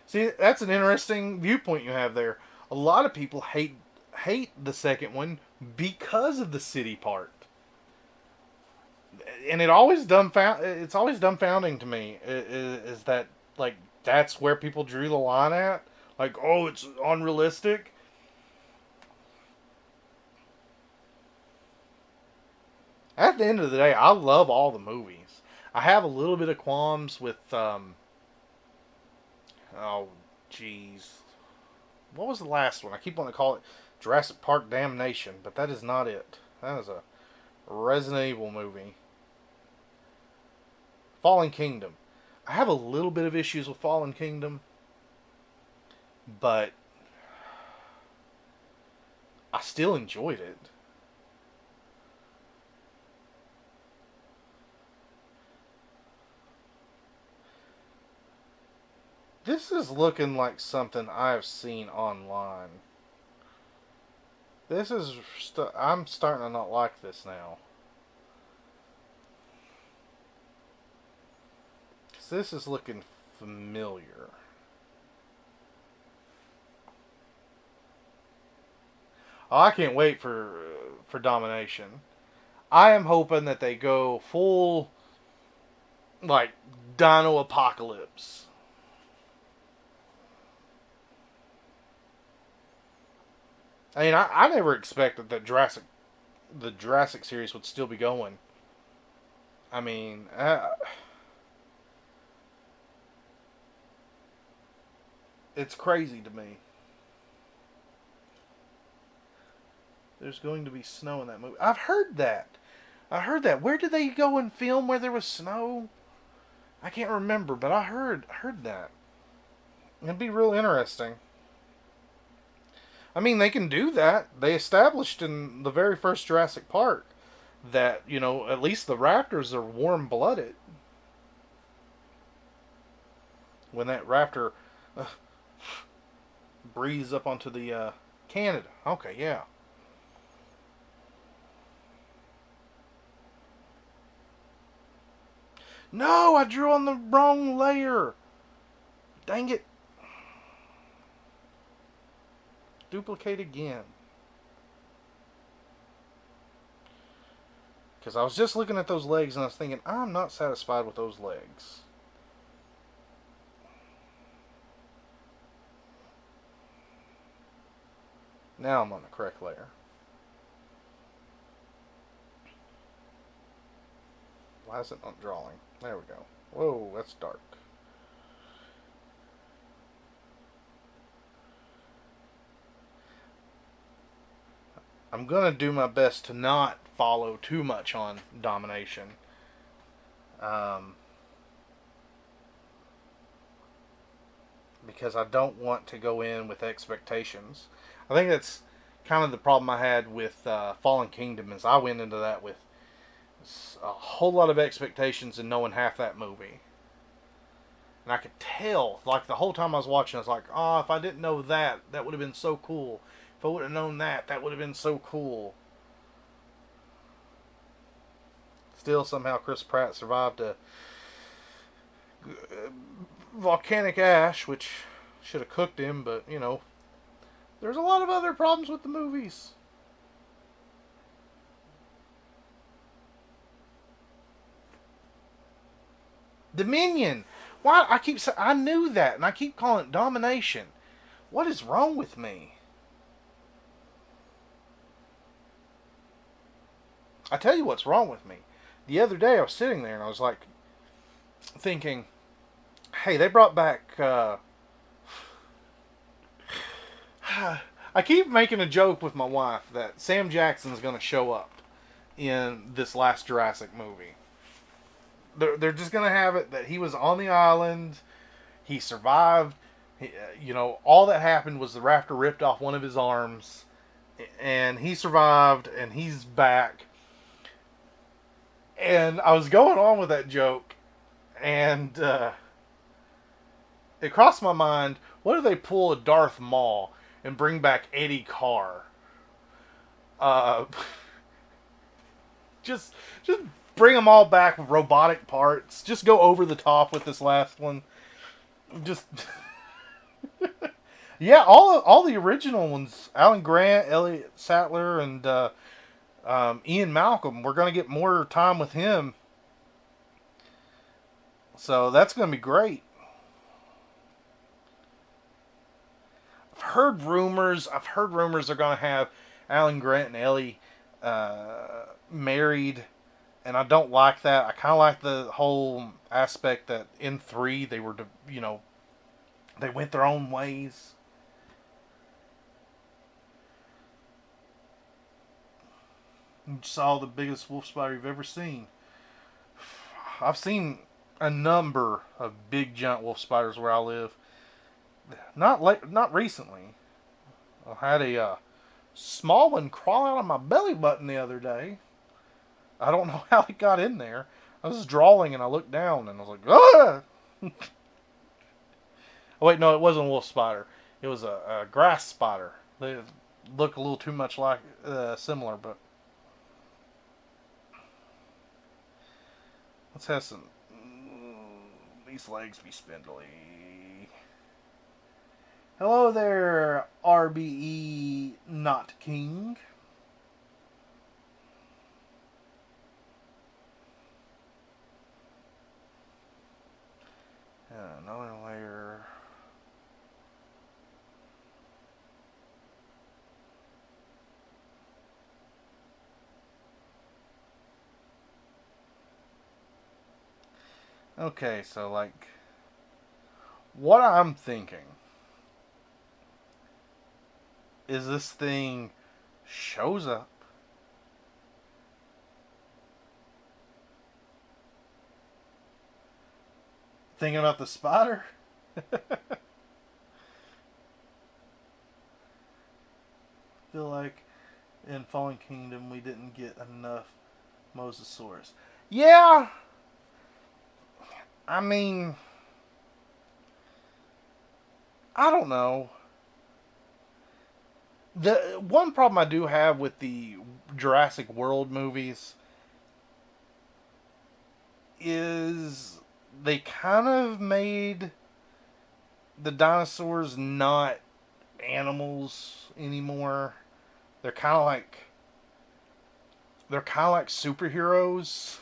See, that's an interesting viewpoint you have there. A lot of people hate the second one because of the city part. And it's always dumbfounding to me is that like that's where people drew the line at, like, oh, it's unrealistic. At the end of the day, I love all the movies. I have a little bit of qualms with oh jeez, what was the last one? I keep wanting to call it Jurassic Park Damnation, but that is not it. That is a Resident Evil movie. Fallen Kingdom. I have a little bit of issues with Fallen Kingdom, but I still enjoyed it. This is looking like something I've seen online. I'm starting to not like this now. This is looking familiar. Oh, I can't wait for Domination. I am hoping that they go full like Dino Apocalypse. I mean, I never expected that the Jurassic series would still be going. I mean, it's crazy to me. There's going to be snow in that movie. I've heard that. I heard that. Where did they go and film where there was snow? I can't remember, but I heard that. It'd be real interesting. I mean, they can do that. They established in the very first Jurassic Park that, you know, at least the raptors are warm-blooded. When that raptor breathes up onto the Canada. Okay, yeah. No, I drew on the wrong layer. Dang it. Duplicate again. Because I was just looking at those legs and I was thinking, I'm not satisfied with those legs. Now I'm on the correct layer. Why is it not drawing? There we go. Whoa, that's dark. I'm going to do my best to not follow too much on domination. Because I don't want to go in with expectations. I think that's kind of the problem I had with Fallen Kingdom is I went into that with a whole lot of expectations and knowing half that movie. And I could tell, like the whole time I was watching, I was like, oh, if I didn't know that, that would have been so cool. If I would have known that, that would have been so cool. Still, somehow Chris Pratt survived a volcanic ash, which should have cooked him, but, you know, there's a lot of other problems with the movies. Dominion! Why? I keep saying, I knew that, and I keep calling it domination. What is wrong with me? I tell you what's wrong with me. The other day I was sitting there and I was like thinking, hey, they brought back I keep making a joke with my wife that Sam Jackson's going to show up in this last Jurassic movie. They're just going to have it that he was on the island, he survived, you know, all that happened was the raptor ripped off one of his arms, and he survived, and he's back. And I was going on with that joke, and it crossed my mind, what if they pull a Darth Maul and bring back Eddie Carr? Just bring them all back with robotic parts. Just go over the top with this last one. Just yeah, all the original ones. Alan Grant, Elliot Sattler, and Ian Malcolm. We're going to get more time with him. So that's going to be great. I've heard rumors they're going to have Alan Grant and Ellie married. And I don't like that. I kind of like the whole aspect that in 3 they were, you know, they went their own ways. You saw the biggest wolf spider you've ever seen. I've seen a number of big giant wolf spiders where I live. Not recently. I had a small one crawl out of my belly button the other day. I don't know how it got in there. I was drawing and I looked down and I was like, ah! Oh wait, no, it wasn't a wolf spider. It was a grass spider. They look a little too much like similar, but let's have some. These legs be spindly. Hello there, RBE Not King. Another layer. Okay, so like what I'm thinking is this thing shows up, thinking about the spider. Feel like in Fallen Kingdom we didn't get enough Mosasaurus. Yeah, I mean, I don't know. The one problem I do have with the Jurassic World movies is they kind of made the dinosaurs not animals anymore. They're kind of like superheroes.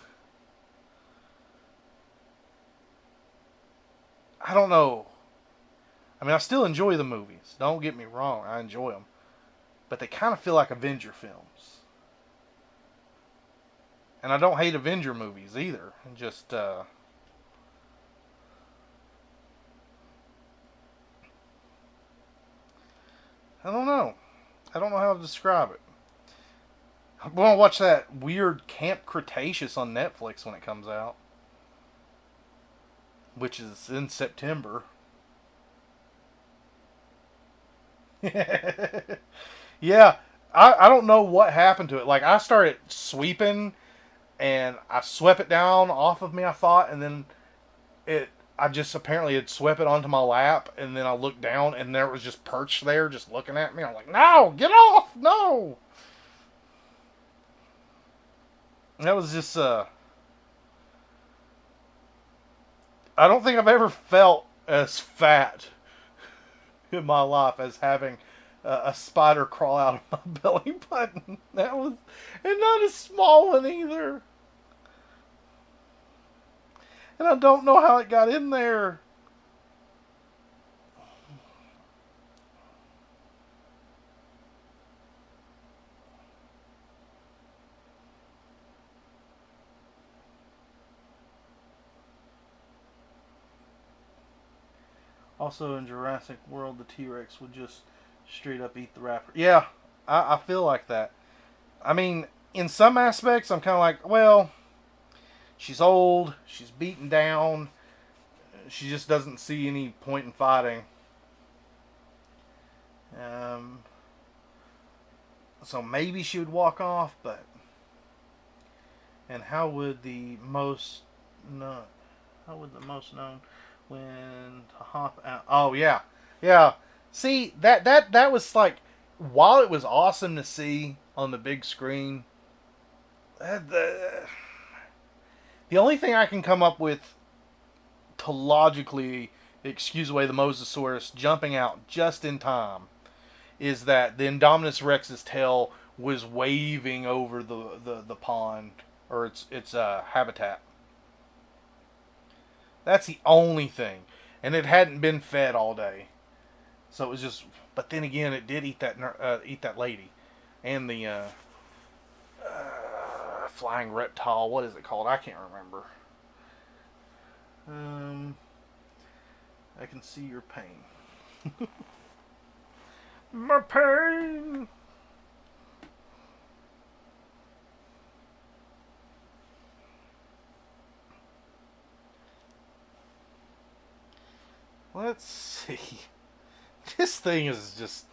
I don't know. I mean, I still enjoy the movies. Don't get me wrong, I enjoy them, but they kind of feel like Avenger films. And I don't hate Avenger movies either. Just I don't know. I don't know how to describe it. I'm going to watch that weird Camp Cretaceous on Netflix when it comes out, which is in September. Yeah, I don't know what happened to it. Like, I started sweeping, and I swept it down off of me, I thought, and then I just apparently had swept it onto my lap, and then I looked down, and there it was just perched there, just looking at me. I'm like, no, get off, no. That was just, I don't think I've ever felt as fat in my life as having a spider crawl out of my belly button. That was, and not a small one either. And I don't know how it got in there. Also, in Jurassic World, the T-Rex would just straight up eat the raptor. Yeah, I feel like that. I mean, in some aspects, I'm kind of like, well, she's old, she's beaten down, she just doesn't see any point in fighting. Um, so maybe she would walk off, but and how would the most known when to hop out? Oh yeah, yeah. See that was like, while it was awesome to see on the big screen, the only thing I can come up with to logically excuse away the Mosasaurus jumping out just in time is that the Indominus Rex's tail was waving over the pond, or its habitat. That's the only thing, and it hadn't been fed all day, so it was just. But then again, it did eat that lady, and the flying reptile. What is it called? I can't remember. I can see your pain. My pain. Let's see. This thing is just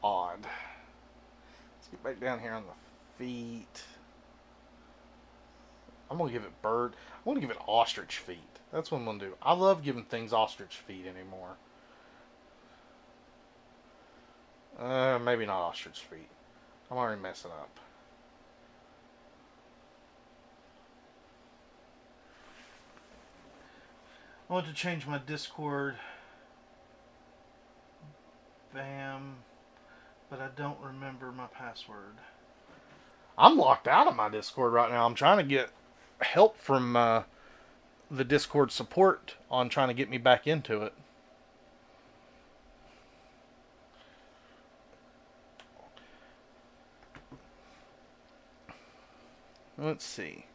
odd. Let's get back down here on the feet. I'm gonna give it bird. I'm gonna give it ostrich feet. That's what I'm gonna do. I love giving things ostrich feet anymore. Maybe not ostrich feet. I'm already messing up. I want to change my Discord. Bam. But I don't remember my password. I'm locked out of my Discord right now. I'm trying to get help from the Discord support on trying to get me back into it. Let's see.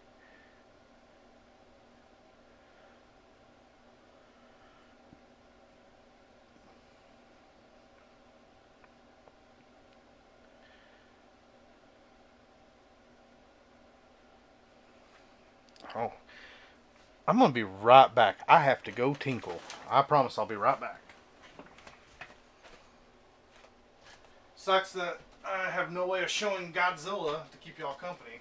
Oh, I'm going to be right back. I have to go tinkle. I promise I'll be right back. Sucks that I have no way of showing Godzilla to keep y'all company.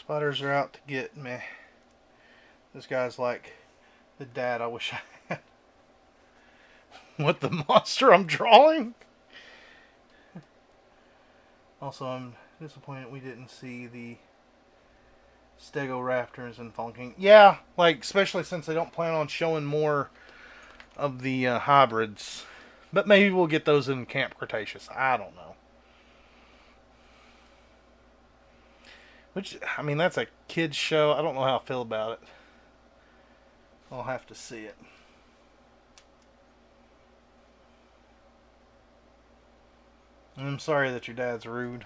Spiders are out to get me. This guy's like the dad I wish I had. What, the monster I'm drawing? Also, I'm disappointed we didn't see the Stegoraptors and Falcon King. Yeah, like, especially since they don't plan on showing more of the hybrids. But maybe we'll get those in Camp Cretaceous. I don't know. Which, I mean, that's a kid's show. I don't know how I feel about it. I'll have to see it. I'm sorry that your dad's rude.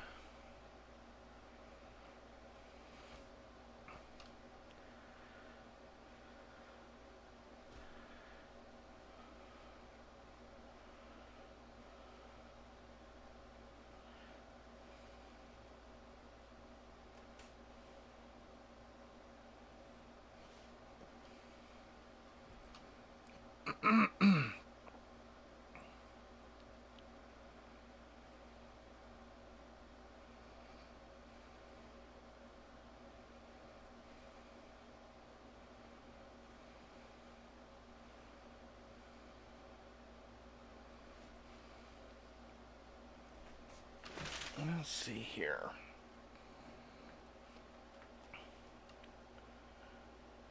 Let's see here.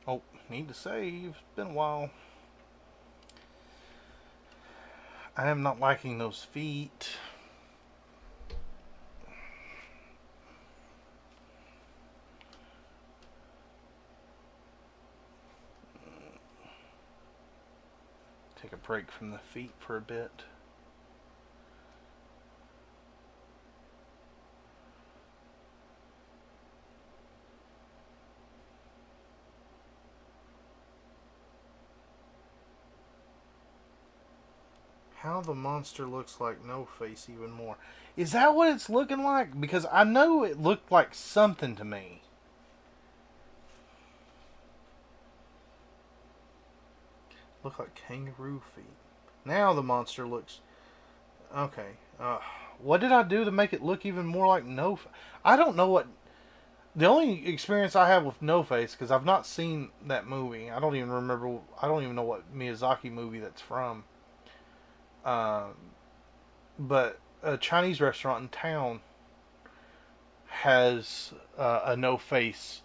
Oh, need to save. It's been a while. I am not liking those feet. Take a break from the feet for a bit. How the monster looks like No Face even more. Is that what it's looking like? Because I know it looked like something to me. Look like kangaroo feet. Now the monster looks... Okay. What did I do to make it look even more like No Face? I don't know what... The only experience I have with No Face, because I've not seen that movie. I don't even remember... I don't even know what Miyazaki movie that's from. But a Chinese restaurant in town has a No Face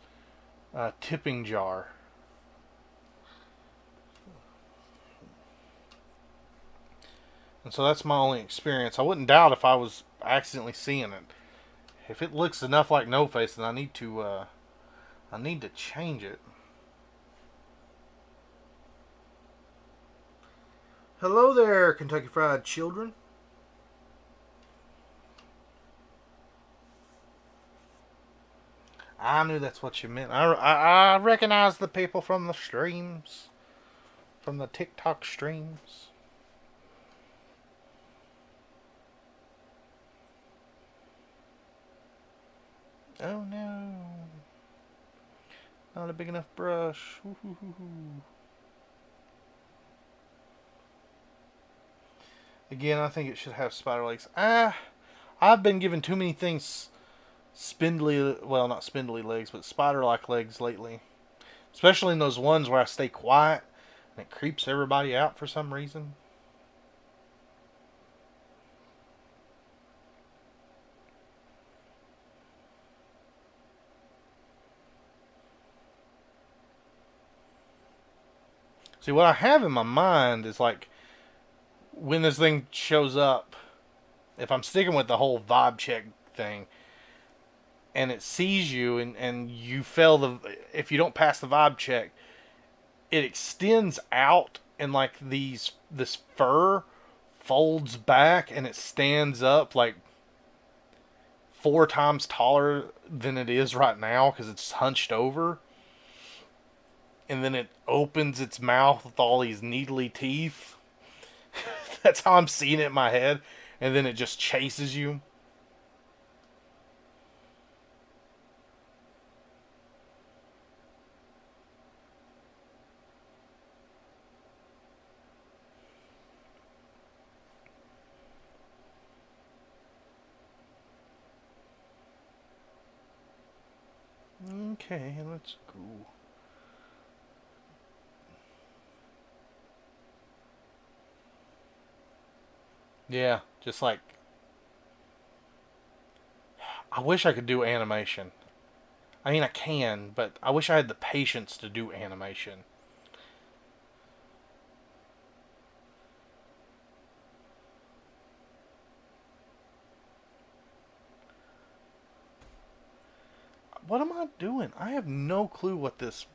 tipping jar. And so that's my only experience. I wouldn't doubt if I was accidentally seeing it. If it looks enough like No Face, then I need to change it. Hello there, Kentucky Fried Children. I knew that's what you meant. I recognize the people from the streams. From the TikTok streams. Oh no. Not a big enough brush. Again, I think it should have spider legs. I've been given too many things spindly, well, not spindly legs, but spider-like legs lately. Especially in those ones where I stay quiet and it creeps everybody out for some reason. See, what I have in my mind is like, when this thing shows up, if I'm sticking with the whole vibe check thing, and it sees you and you fail if you don't pass the vibe check, it extends out and like this fur folds back and it stands up like 4 times taller than it is right now because it's hunched over. And then it opens its mouth with all these needly teeth. That's how I'm seeing it in my head. And then it just chases you. Okay, let's go. Yeah, just like I wish I could do animation. I mean, I can, but I wish I had the patience to do animation. What am I doing? I have no clue what this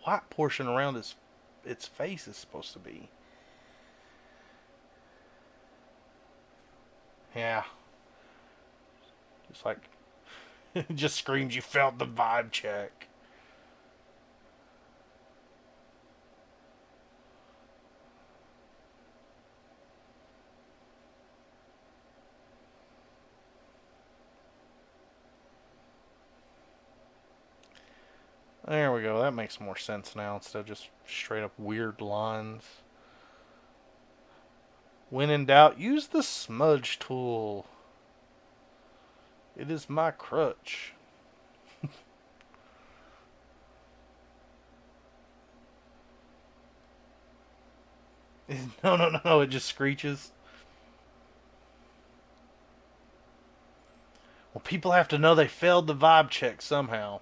white portion around its face is supposed to be. Yeah, just like it just screams you failed the vibe check. There we go. That makes more sense now instead of just straight up weird lines. When in doubt, use the smudge tool. It is my crutch. No, no, no, no. It just screeches. Well, people have to know they failed the vibe check somehow.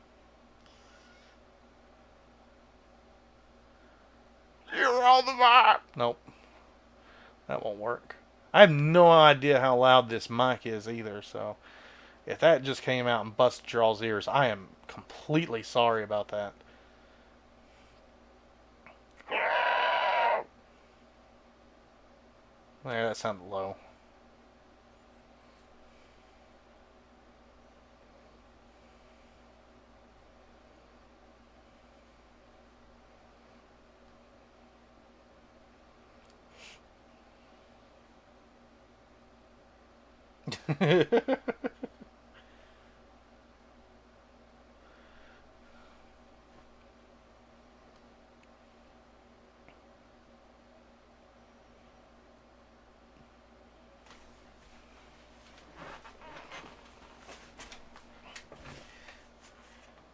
You're on the vibe. Nope, that won't work. I have no idea how loud this mic is either, so if that just came out and busted y'all's ears, I am completely sorry about that. There, that sounded low.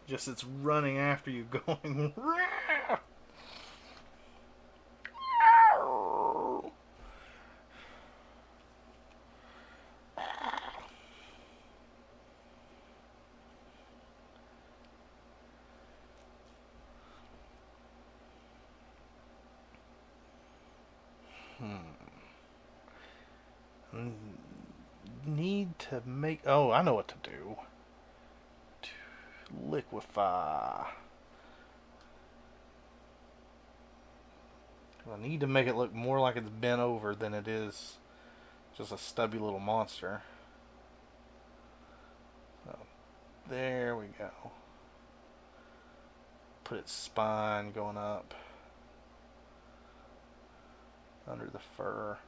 Just it's running after you going. Need to make. Oh, I know what to do. To liquefy. I need to make it look more like it's bent over than it is just a stubby little monster. So, there we go. Put its spine going up under the fur.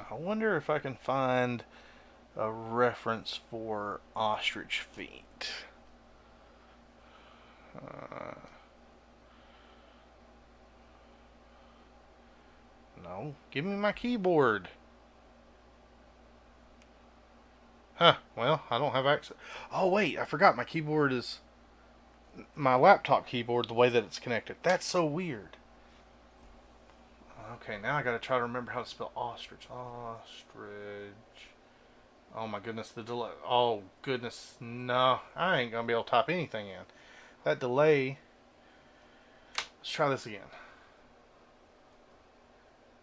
I wonder if I can find a reference for ostrich feet. No, give me my keyboard. Huh, well, I don't have access. Oh, wait, I forgot my keyboard is my laptop keyboard the way that it's connected. That's so weird. Okay, now I gotta try to remember how to spell ostrich. Ostrich. Oh my goodness, the delay. Oh goodness, no. I ain't gonna be able to type anything in. That delay. Let's try this again.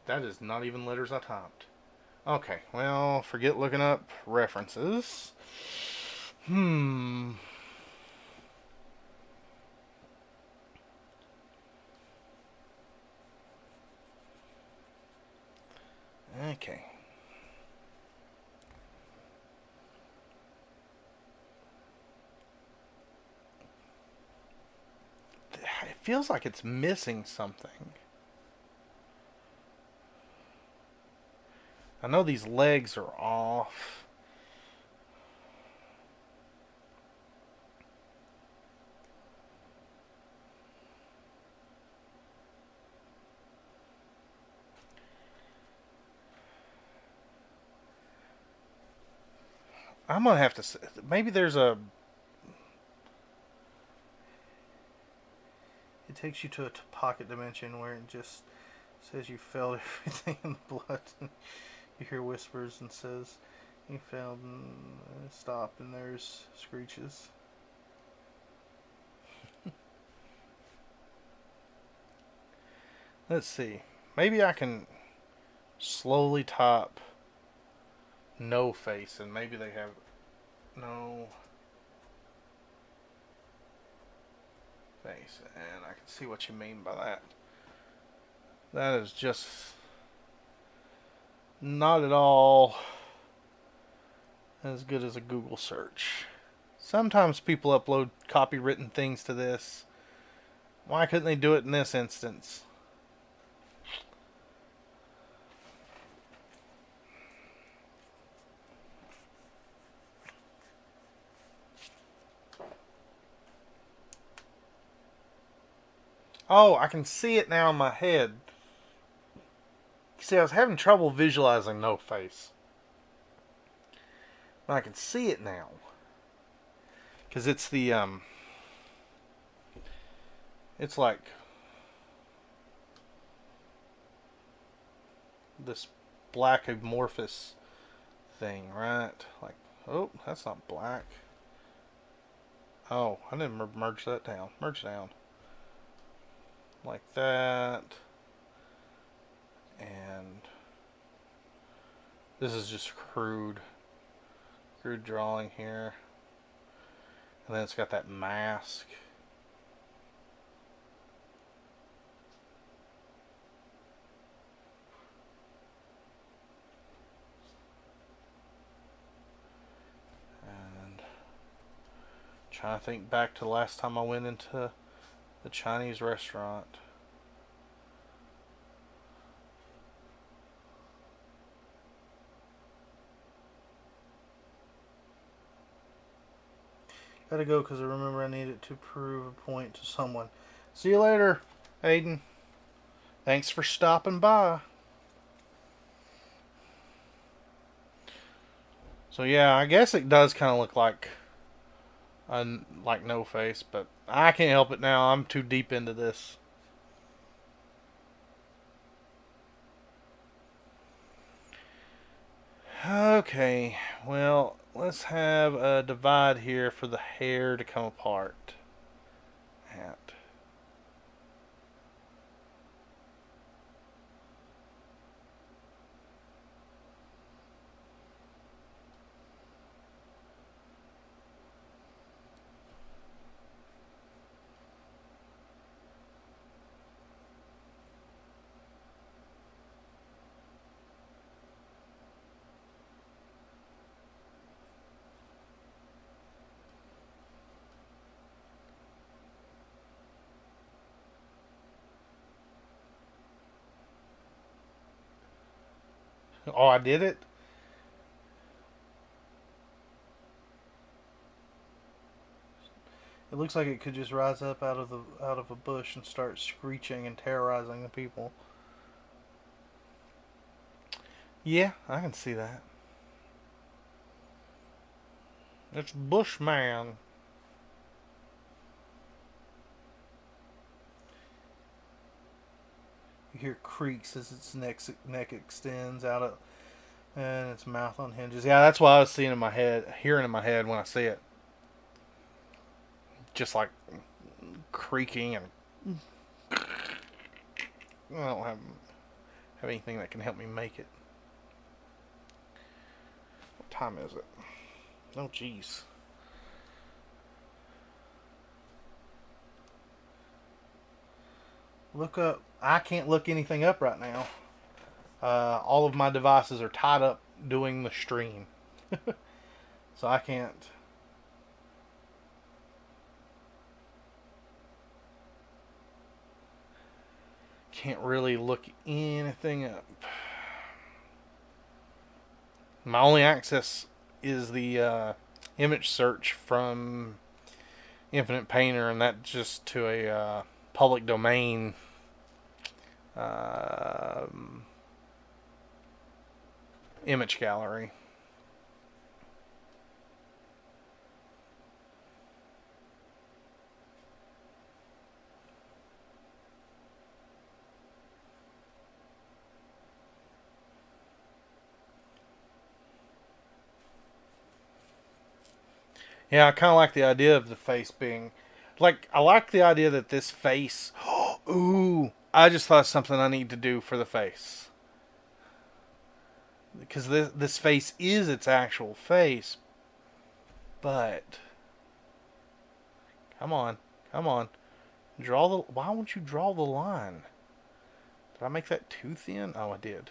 That is not even letters I typed. Okay, well, forget looking up references. Okay. It feels like it's missing something. I know these legs are off. I'm gonna have to. Maybe there's a. It takes you to a pocket dimension where it just says you failed everything in the blood. You hear whispers and says you failed and stop, and there's screeches. Let's see. Maybe I can slowly top no face, and maybe they have no face, and I can see what you mean by that. That is just not at all as good as a Google search. Sometimes people upload copywritten things to this. Why couldn't they do it in this instance? Oh, I can see it now in my head. See, I was having trouble visualizing no face. But I can see it now. Because it's the, it's like this black amorphous thing, right? Like, oh, that's not black. Oh, I didn't merge that down. Merge down. Like that. And this is just crude drawing here. And then it's got that mask. And trying to think back to the last time I went into the Chinese restaurant. Gotta go because I remember I needed to prove a point to someone. See you later, Aiden. Thanks for stopping by. So yeah, I guess it does kind of look like no face, but I can't help it now. I'm too deep into this. Okay, well, let's have a divide here for the hair to come apart. At. Oh, I did it? It looks like it could just rise up out of a bush and start screeching and terrorizing the people. Yeah, I can see that. It's Bushman. You hear creaks as its neck extends out of, and its mouth unhinges. Yeah, that's what I was seeing in my head, hearing in my head when I see it. Just like creaking, and I don't have anything that can help me make it. What time is it? Oh, jeez. Look up. I can't look anything up right now. All of my devices are tied up doing the stream. So I can't really look anything up. My only access is the image search from Infinite Painter, and that's just to a public domain uh, image gallery. Yeah, I kind of like the idea of the face being like, I like the idea that this face. Ooh, I just thought of something I need to do for the face, because this face is its actual face. But come on, come on, draw the. Why won't you draw the line? Did I make that too thin? Oh, I did.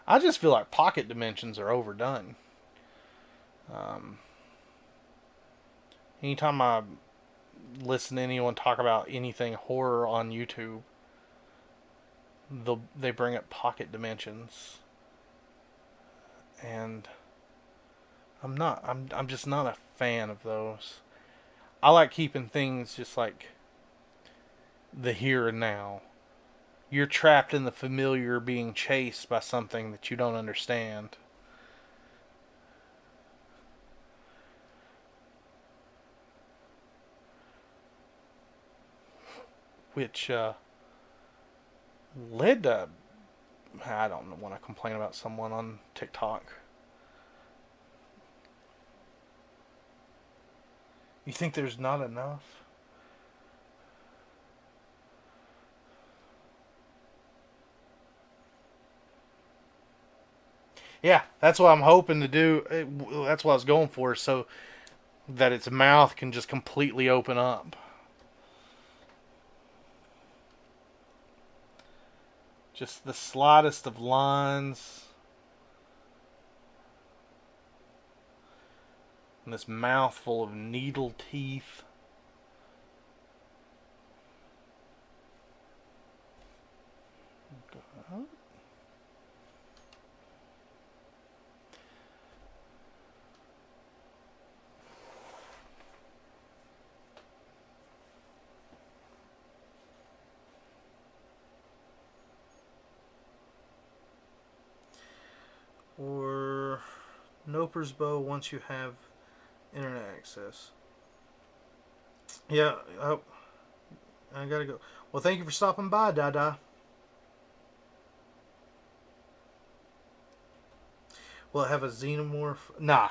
I just feel like pocket dimensions are overdone. Um, Anytime I listen to anyone talk about anything horror on YouTube, they bring up pocket dimensions, and I'm just not a fan of those. I like keeping things just like the here and now. You're trapped in the familiar, being chased by something that you don't understand. Which led to, I don't want to complain about someone on TikTok. You think there's not enough? Yeah, that's what I'm hoping to do. That's what I was going for, so that its mouth can just completely open up. Just the slightest of lines. And this mouth full of needle teeth. Or Noper's bow once you have internet access. Yeah, oh, I gotta go. Well, thank you for stopping by, Dada. Will it have a xenomorph? Nah.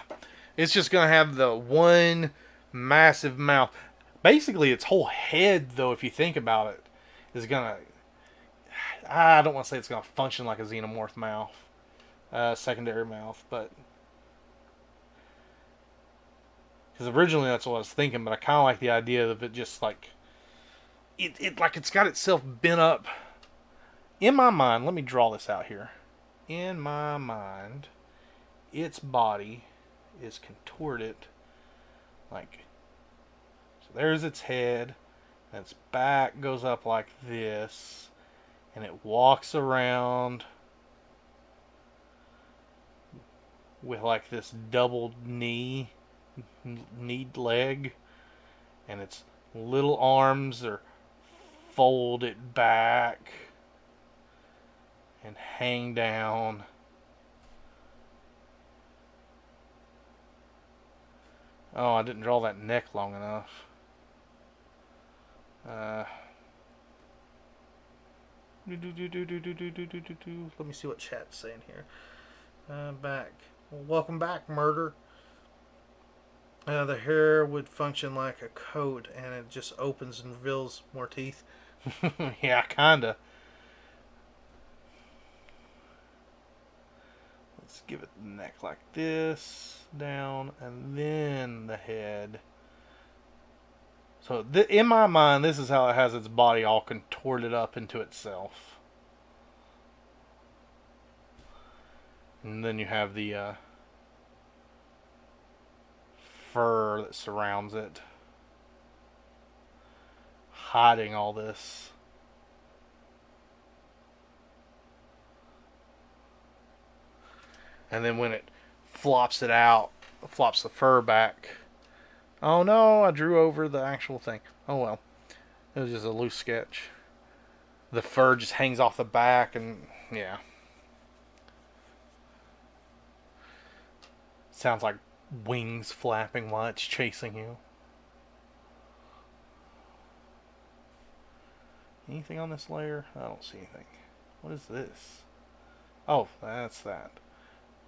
It's just gonna have the one massive mouth. Basically, its whole head, though, if you think about it, is gonna. I don't want to say it's gonna function like a xenomorph mouth, secondary mouth, but because originally that's what I was thinking. But I kind of like the idea of it just like it's got itself bent up. In my mind, let me draw this out here. In my mind, its body is contorted like so. There's its head, and its back goes up like this, and it walks around with like this double knee leg, and its little arms are folded back and hang down. Oh, I didn't draw that neck long enough. Let me see what chat's saying here. Back. Well, welcome back, Murder. The hair would function like a coat, and it just opens and reveals more teeth. Yeah, kinda. Let's give it the neck like this, down, and then the head. So in my mind, this is how it has its body all contorted up into itself. And then you have the fur that surrounds it, hiding all this. And then when it flops it out, flops the fur back. Oh no, I drew over the actual thing. Oh well. It was just a loose sketch. The fur just hangs off the back, and yeah. Sounds like wings flapping while it's chasing you. Anything on this layer? I don't see anything. What is this? Oh, that's that.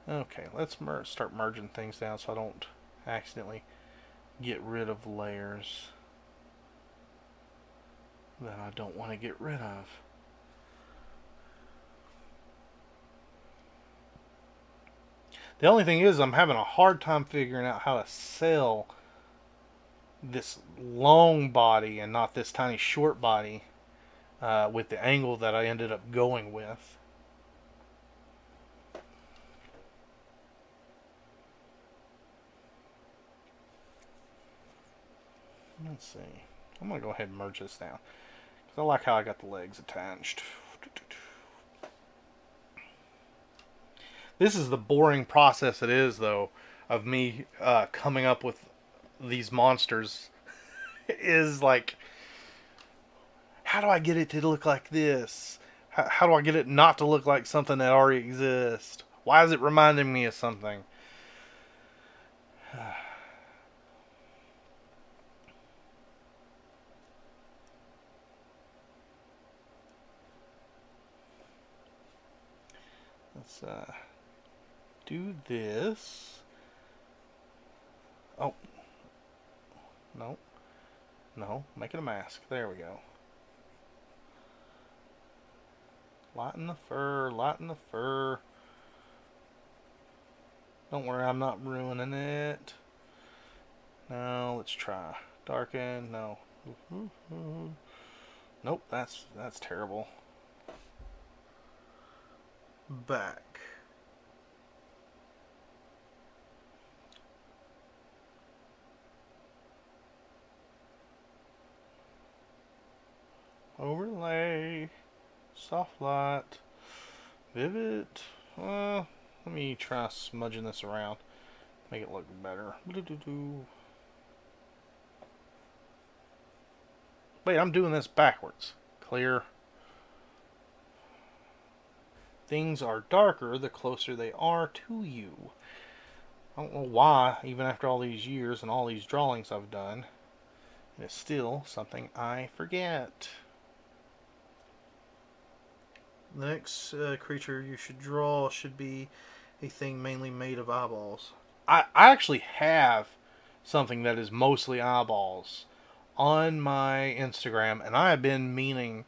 Okay, let's start merging things down so I don't accidentally get rid of layers that I don't want to get rid of. The only thing is I'm having a hard time figuring out how to sell this long body and not this tiny short body with the angle that I ended up going with. Let's see. I'm going to go ahead and merge this down, because I like how I got the legs attached. This is the boring process it is, though, of me coming up with these monsters. Is like, how do I get it to look like this? How do I get it not to look like something that already exists? Why is it reminding me of something? Let's do this. Oh. No. No. Make it a mask. There we go. Lighten the fur. Lighten the fur. Don't worry, I'm not ruining it. Now, let's try. Darken. No. Nope, that's terrible. Back. Overlay. Soft light. Vivid. Let me try smudging this around. Make it look better. Wait, I'm doing this backwards. Clear. Things are darker the closer they are to you. I don't know why, even after all these years and all these drawings I've done, it's still something I forget. The next creature you should draw should be a thing mainly made of eyeballs. I actually have something that is mostly eyeballs on my Instagram, and I have been meaning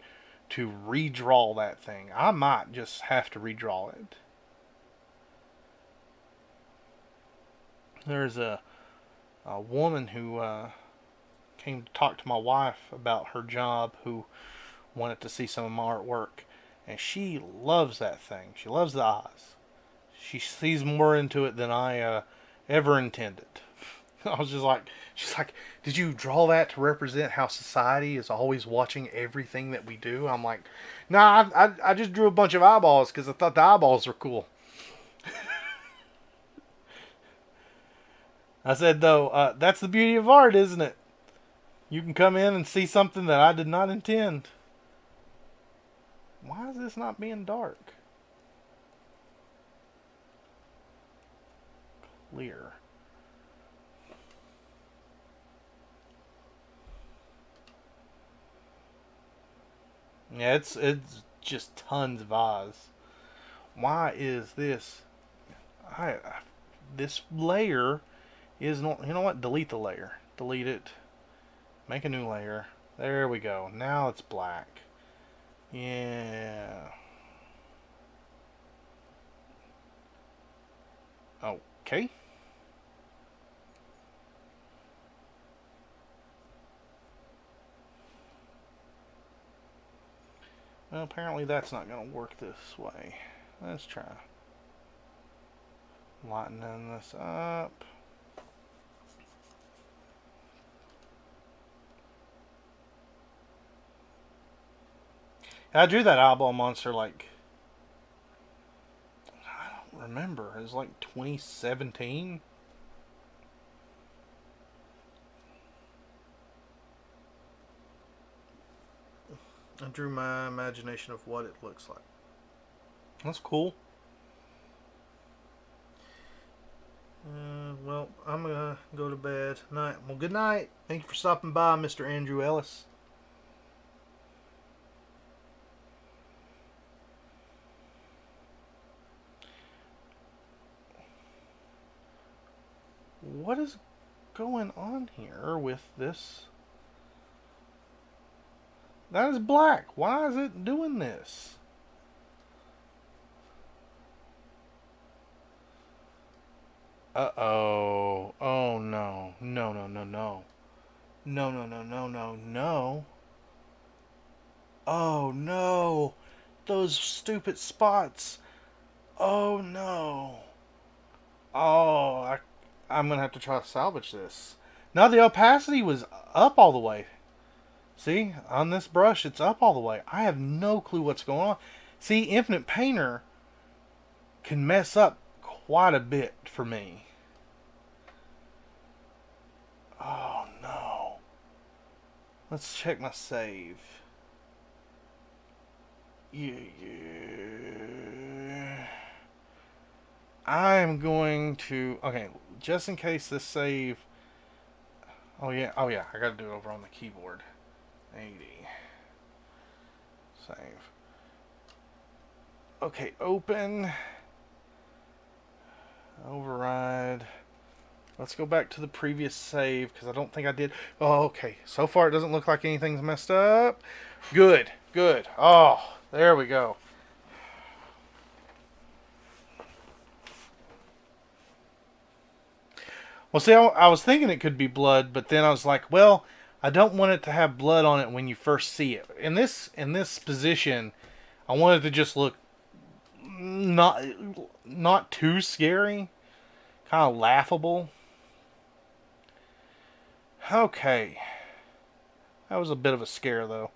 to redraw that thing. I might just have to redraw it. There's a woman who came to talk to my wife about her job who wanted to see some of my artwork, and she loves that thing. She loves the eyes. She sees more into it than I ever intended. I was just like, she's like, did you draw that to represent how society is always watching everything that we do? I'm like, nah, I just drew a bunch of eyeballs because I thought the eyeballs were cool. I said, though, that's the beauty of art, isn't it? You can come in and see something that I did not intend. Why is this not being dark? Clear. Yeah, it's just tons of eyes. Why is this? This layer is not. You know what? Delete the layer. Delete it. Make a new layer. There we go. Now it's black. Yeah. Okay. Well, apparently that's not going to work this way. Let's try. Lightening this up. I drew that eyeball monster like, I don't remember. It was like 2017. I drew my imagination of what it looks like. That's cool. Well, I'm gonna go to bed. Night. Well, good night. Thank you for stopping by, Mr. Andrew Ellis. What is going on here with this? That is black. Why is it doing this? Uh-oh. Oh, no. No, no, no, no. No, no, no, no, no, no. Oh, no. Those stupid spots. Oh, no. Oh, I'm going to have to try to salvage this. Now the opacity was up all the way. See, on this brush, it's up all the way. I have no clue what's going on. See, Infinite Painter can mess up quite a bit for me. Oh, no. Let's check my save. Yeah. I'm going to... Okay, just in case this save... Oh, yeah. I gotta do it over on the keyboard. 80. Save. Okay, open. Override. Let's go back to the previous save, because I don't think I did... Oh, okay. So far, it doesn't look like anything's messed up. Good, good. Oh, there we go. Well, see, I was thinking it could be blood, but then I was like, well, I don't want it to have blood on it when you first see it. In this position, I want it to just look not too scary, kind of laughable. Okay, that was a bit of a scare though.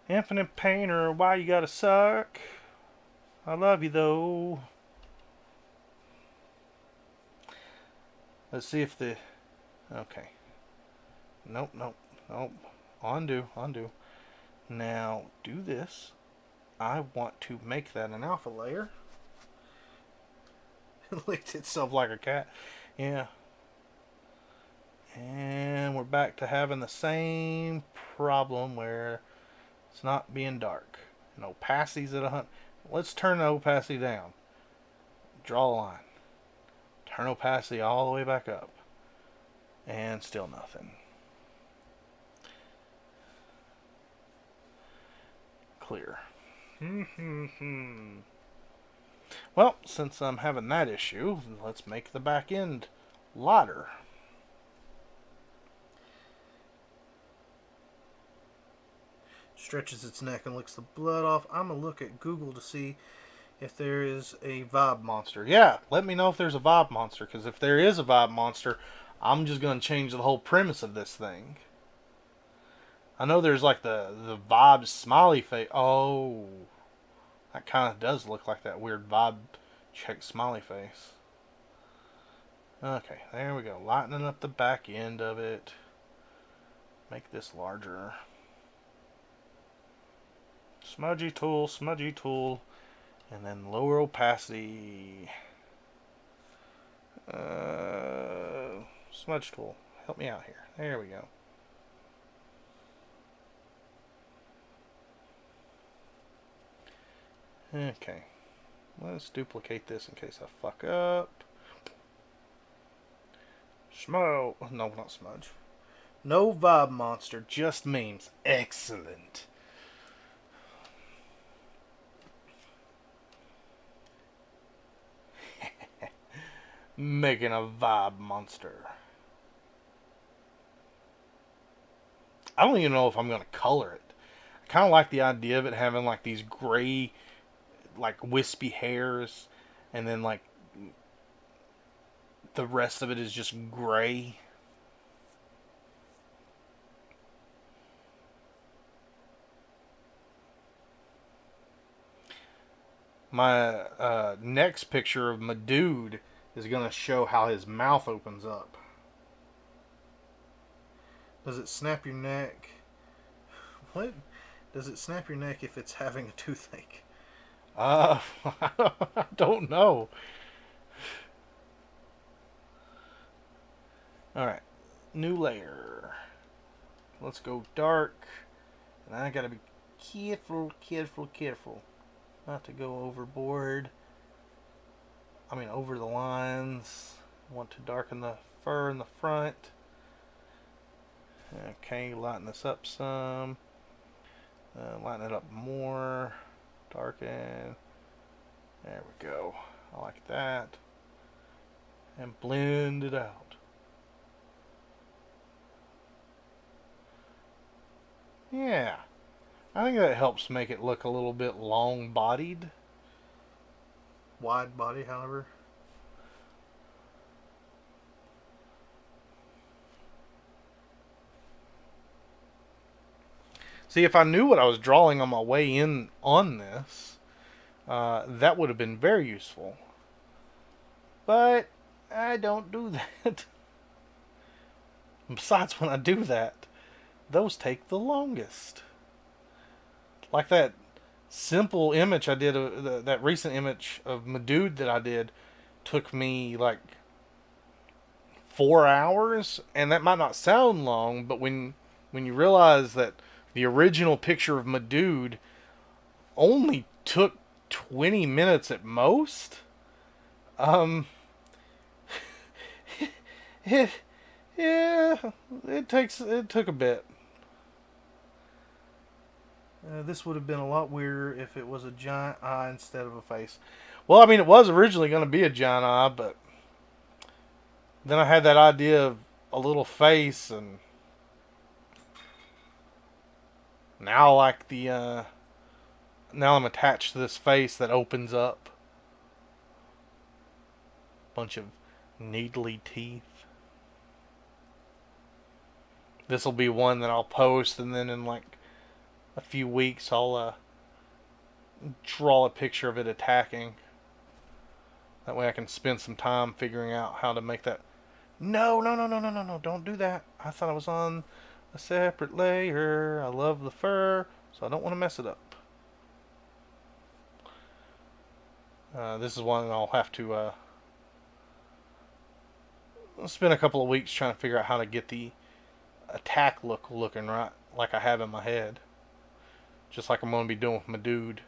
Infinite Painter, why you gotta suck? I love you though. Let's see if the... Okay. Nope. Undo. Now, do this. I want to make that an alpha layer. It licked itself like a cat. Yeah. And we're back to having the same problem where it's not being dark. And opacity's at 100. Let's turn the opacity down. Draw a line. Turn opacity all the way back up. And still nothing. Clear. Well, since I'm having that issue, let's make the back end lighter. Stretches its neck and licks the blood off. I'm going to look at Google to see if there is a vibe monster. Yeah, let me know if there's a vibe monster, because if there is a vibe monster, I'm just going to change the whole premise of this thing. I know there's like the vibe smiley face. Oh, that kind of does look like that weird vibe check smiley face. Okay, there we go. Lightening up the back end of it. Make this larger. Smudgy tool. And then lower opacity. Smudge tool. Help me out here. There we go. Okay. Let's duplicate this in case I fuck up. No, not smudge. No vibe monster, just memes. Excellent. Making a vibe monster. I don't even know if I'm going to color it. I kind of like the idea of it having like these gray, like wispy hairs, and then like the rest of it is just gray. My next picture of my dude is going to show how his mouth opens up. Does it snap your neck? What? Does it snap your neck if it's having a toothache? I don't know. Alright. New layer. Let's go dark. And I gotta be careful. Not to go overboard. I mean, over the lines. I want to darken the fur in the front. Okay, lighten this up some. Lighten it up more. Darken. There we go. I like that. And blend it out. Yeah. I think that helps make it look a little bit long-bodied. Wide body, however. See, if I knew what I was drawing on my way in on this, that would have been very useful. But I don't do that. Besides, when I do that, those take the longest. Like that simple image I did, that recent image of my dude that I did, took me like 4 hours, and that might not sound long, but when you realize that the original picture of my dude only took 20 minutes at most, it took a bit. This would have been a lot weirder if it was a giant eye instead of a face. Well, I mean, it was originally going to be a giant eye, but then I had that idea of a little face, and now I like the now I'm attached to this face that opens up. Bunch of needly teeth. This will be one that I'll post, and then in like a few weeks I'll draw a picture of it attacking. That way I can spend some time figuring out how to make that. No, don't do that. I thought I was on a separate layer. I love the fur, so I don't want to mess it up. This is one I'll have to spend a couple of weeks trying to figure out how to get the attack looking right, like I have in my head. Just like I'm going to be doing with my dude.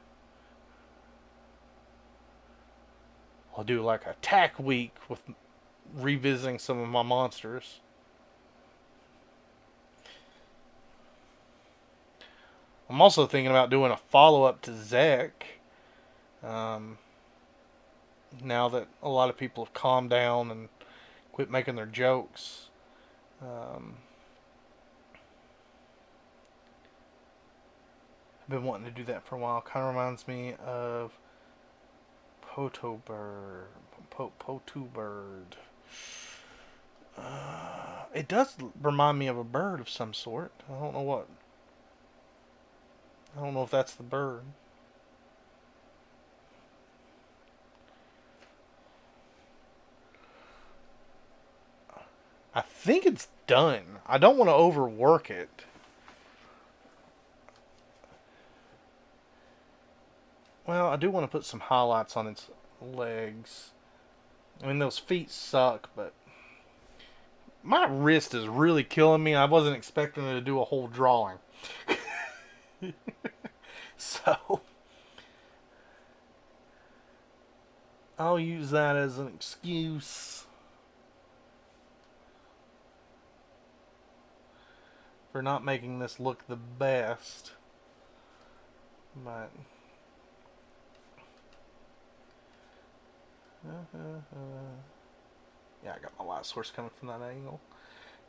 I'll do like attack week with revisiting some of my monsters. I'm also thinking about doing a follow-up to Zek. Now that a lot of people have calmed down and quit making their jokes. I've been wanting to do that for a while. Kind of reminds me of Potubird. It does remind me of a bird of some sort. I don't know what. I don't know if that's the bird. I think it's done. I don't want to overwork it. Well, I do want to put some highlights on its legs. I mean, those feet suck, but my wrist is really killing me. I wasn't expecting to do a whole drawing. So I'll use that as an excuse for not making this look the best. But yeah, I got my light source coming from that angle.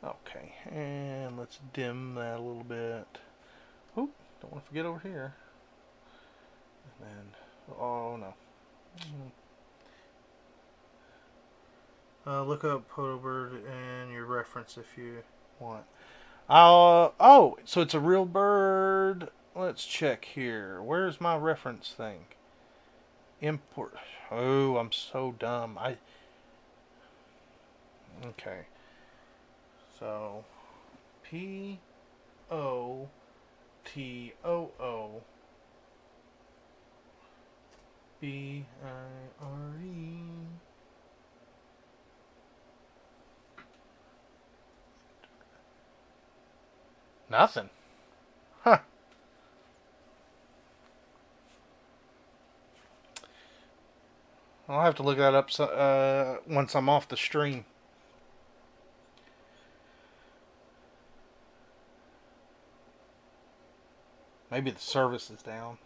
Okay, and let's dim that a little bit. Oop, don't want to forget over here. And then, oh no. Look up Podobird and your reference if you want. Oh, so it's a real bird. Let's check here. Where's my reference thing? Import. Oh, I'm so dumb. Okay. So Potobire. Nothing. Huh. I'll have to look that up once I'm off the stream. Maybe the service is down.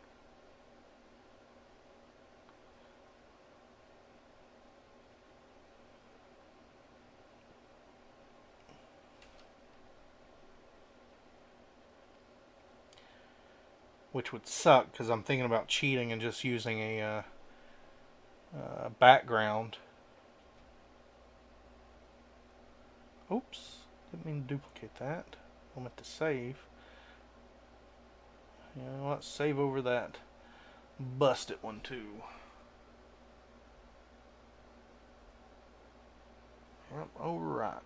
Which would suck because I'm thinking about cheating and just using a background. Oops, didn't mean to duplicate that. I meant to save. You know what? Save over that busted one too. Yep, alright.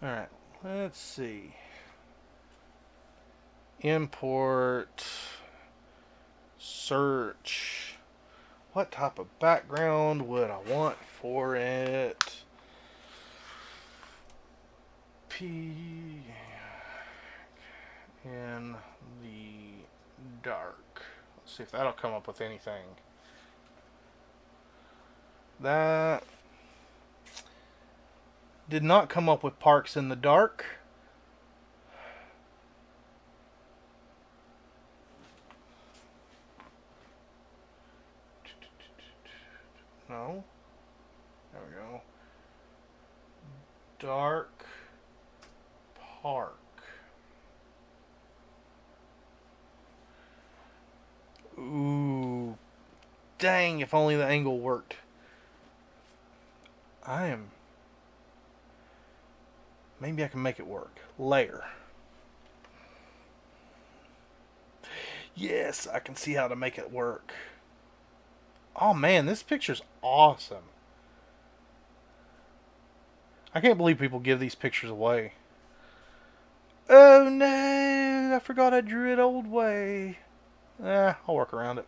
Alright, let's see. Import. Search. What type of background would I want for it? In the dark. Let's see if that'll come up with anything. That did not come up with parks in the dark. No. There we go. Dark park. Ooh. Dang, if only the angle worked. Maybe I can make it work. Layer. Yes, I can see how to make it work. Oh man, this picture's awesome. I can't believe people give these pictures away. Oh no, I forgot I drew it old way. I'll work around it.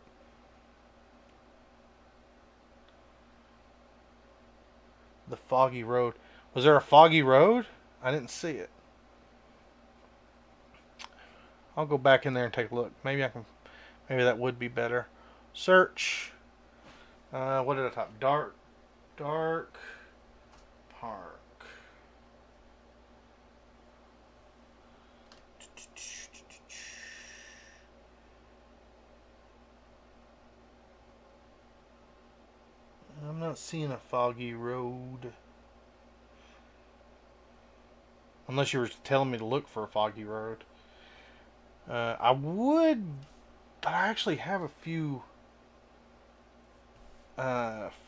The foggy road. Was there a foggy road? I didn't see it. I'll go back in there and take a look. Maybe that would be better. Search. What did I type? Dark park. I'm not seeing a foggy road. Unless you were telling me to look for a foggy road. I would, but I actually have a few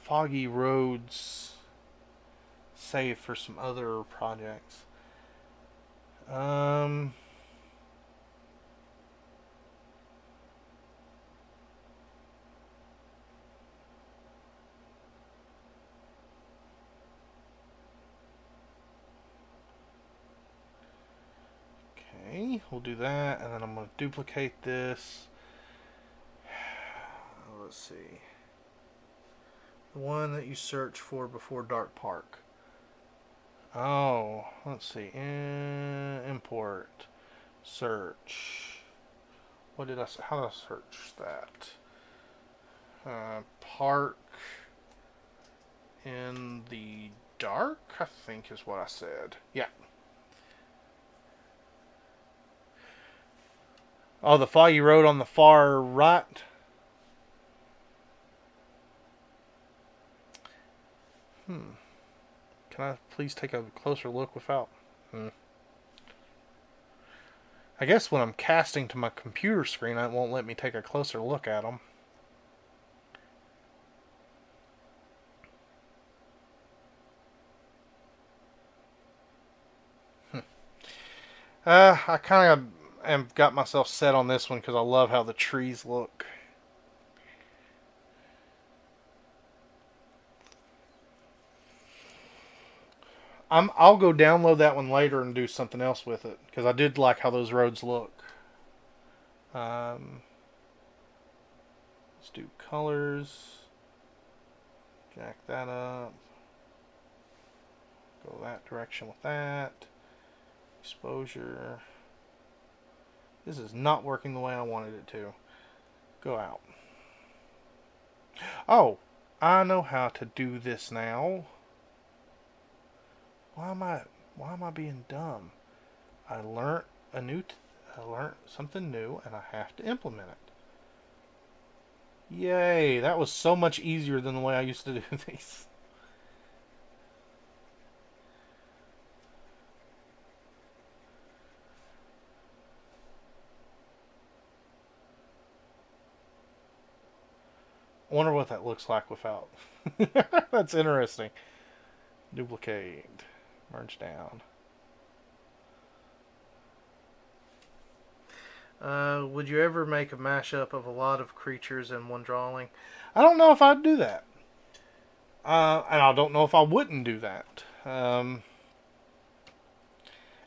foggy roads saved for some other projects. Okay, we'll do that, and then I'm going to duplicate this. Let's see. The one that you search for before Dark Park. Oh, let's see. Import. Search. What did I say? How did I search that? Park in the dark, I think is what I said. Yeah. Oh, the foggy road on the far right. Can I please take a closer look without? I guess when I'm casting to my computer screen, it won't let me take a closer look at them. I kind of am got myself set on this one because I love how the trees look. I'll go download that one later and do something else with it because I did like how those roads look. Let's do colors. Jack that up. Go that direction with that. Exposure. This is not working the way I wanted it to. Go out. Oh, I know how to do this now. Why am I being dumb? I learned I learned something new and I have to implement it. Yay, that was so much easier than the way I used to do these. I wonder what that looks like without. That's interesting. Duplicate. Merge down. Would you ever make a mashup of a lot of creatures in one drawing? I don't know if I'd do that. And I don't know if I wouldn't do that.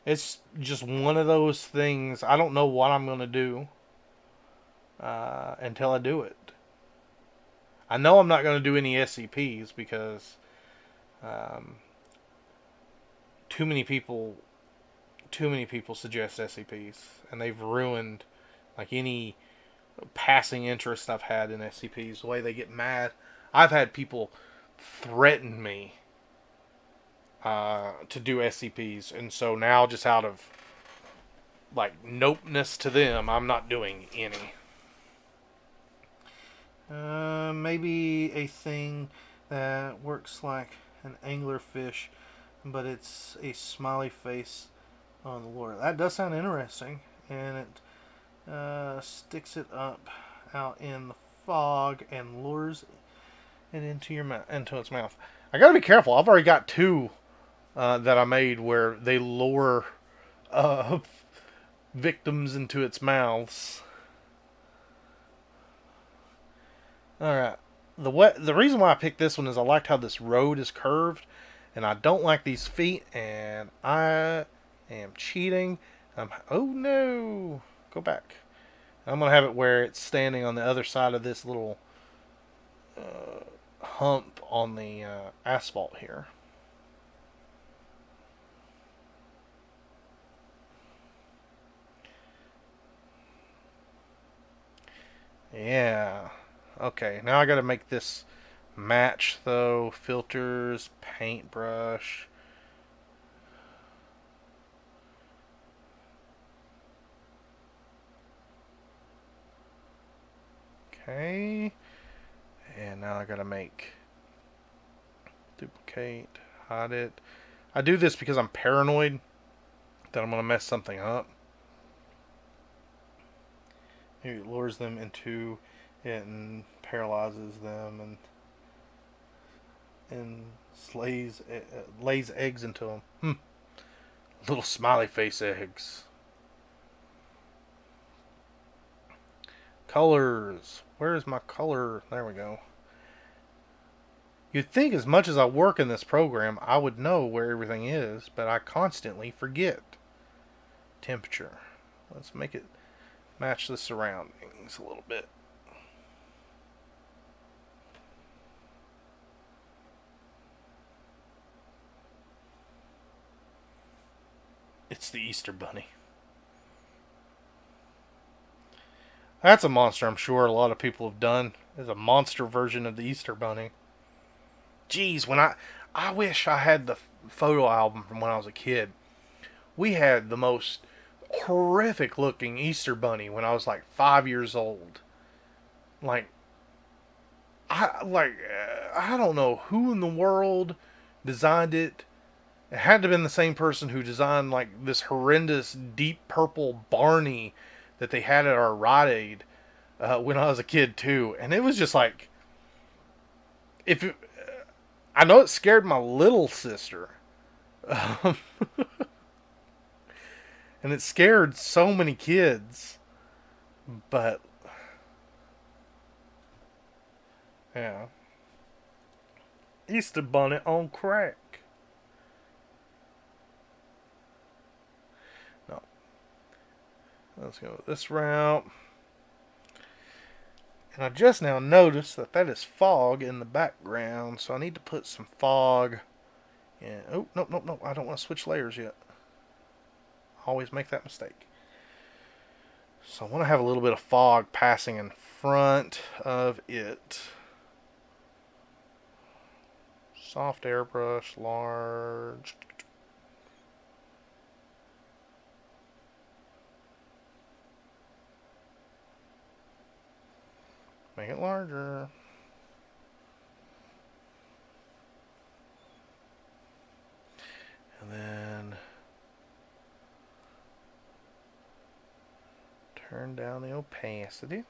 It's just one of those things. I don't know what I'm going to do until I do it. I know I'm not going to do any SCPs because too many people suggest SCPs, and they've ruined like any passing interest I've had in SCPs. The way they get mad. I've had people threaten me to do SCPs, and so now just out of like nopeness to them, I'm not doing any. Maybe a thing that works like an anglerfish, but it's a smiley face on the lure. That does sound interesting, and it sticks it up out in the fog and lures it into its mouth. I gotta be careful. I've already got two that I made where they lure victims into its mouths. Alright. The reason why I picked this one is I liked how this road is curved, and I don't like these feet, and I am cheating. Oh no! Go back. I'm going to have it where it's standing on the other side of this little hump on the asphalt here. Yeah. Okay, now I got to make this match though. Filters, paintbrush. Okay. And now I got to make duplicate, hide it. I do this because I'm paranoid that I'm going to mess something up. Maybe it lures them into it and paralyzes them and lays eggs into them. Little smiley face eggs. Colors. Where is my color? There we go. You'd think as much as I work in this program, I would know where everything is, but I constantly forget. Temperature. Let's make it match the surroundings a little bit. It's the Easter Bunny. That's a monster I'm sure a lot of people have done. There's a monster version of the Easter Bunny. Geez, I wish I had the photo album from when I was a kid. We had the most horrific looking Easter Bunny when I was like 5 years old. I don't know who in the world designed it. It had to have been the same person who designed like this horrendous deep purple Barney that they had at our Rite Aid when I was a kid too, and it was just like, I know it scared my little sister, And it scared so many kids. But, yeah. Easter Bunny on crack. No. Let's go this route. And I just now noticed that is fog in the background, so I need to put some fog in. Oh, no. I don't want to switch layers yet. I always make that mistake. So I want to have a little bit of fog passing in front of it. Soft airbrush, large. Make it larger. And then turn down the opacity.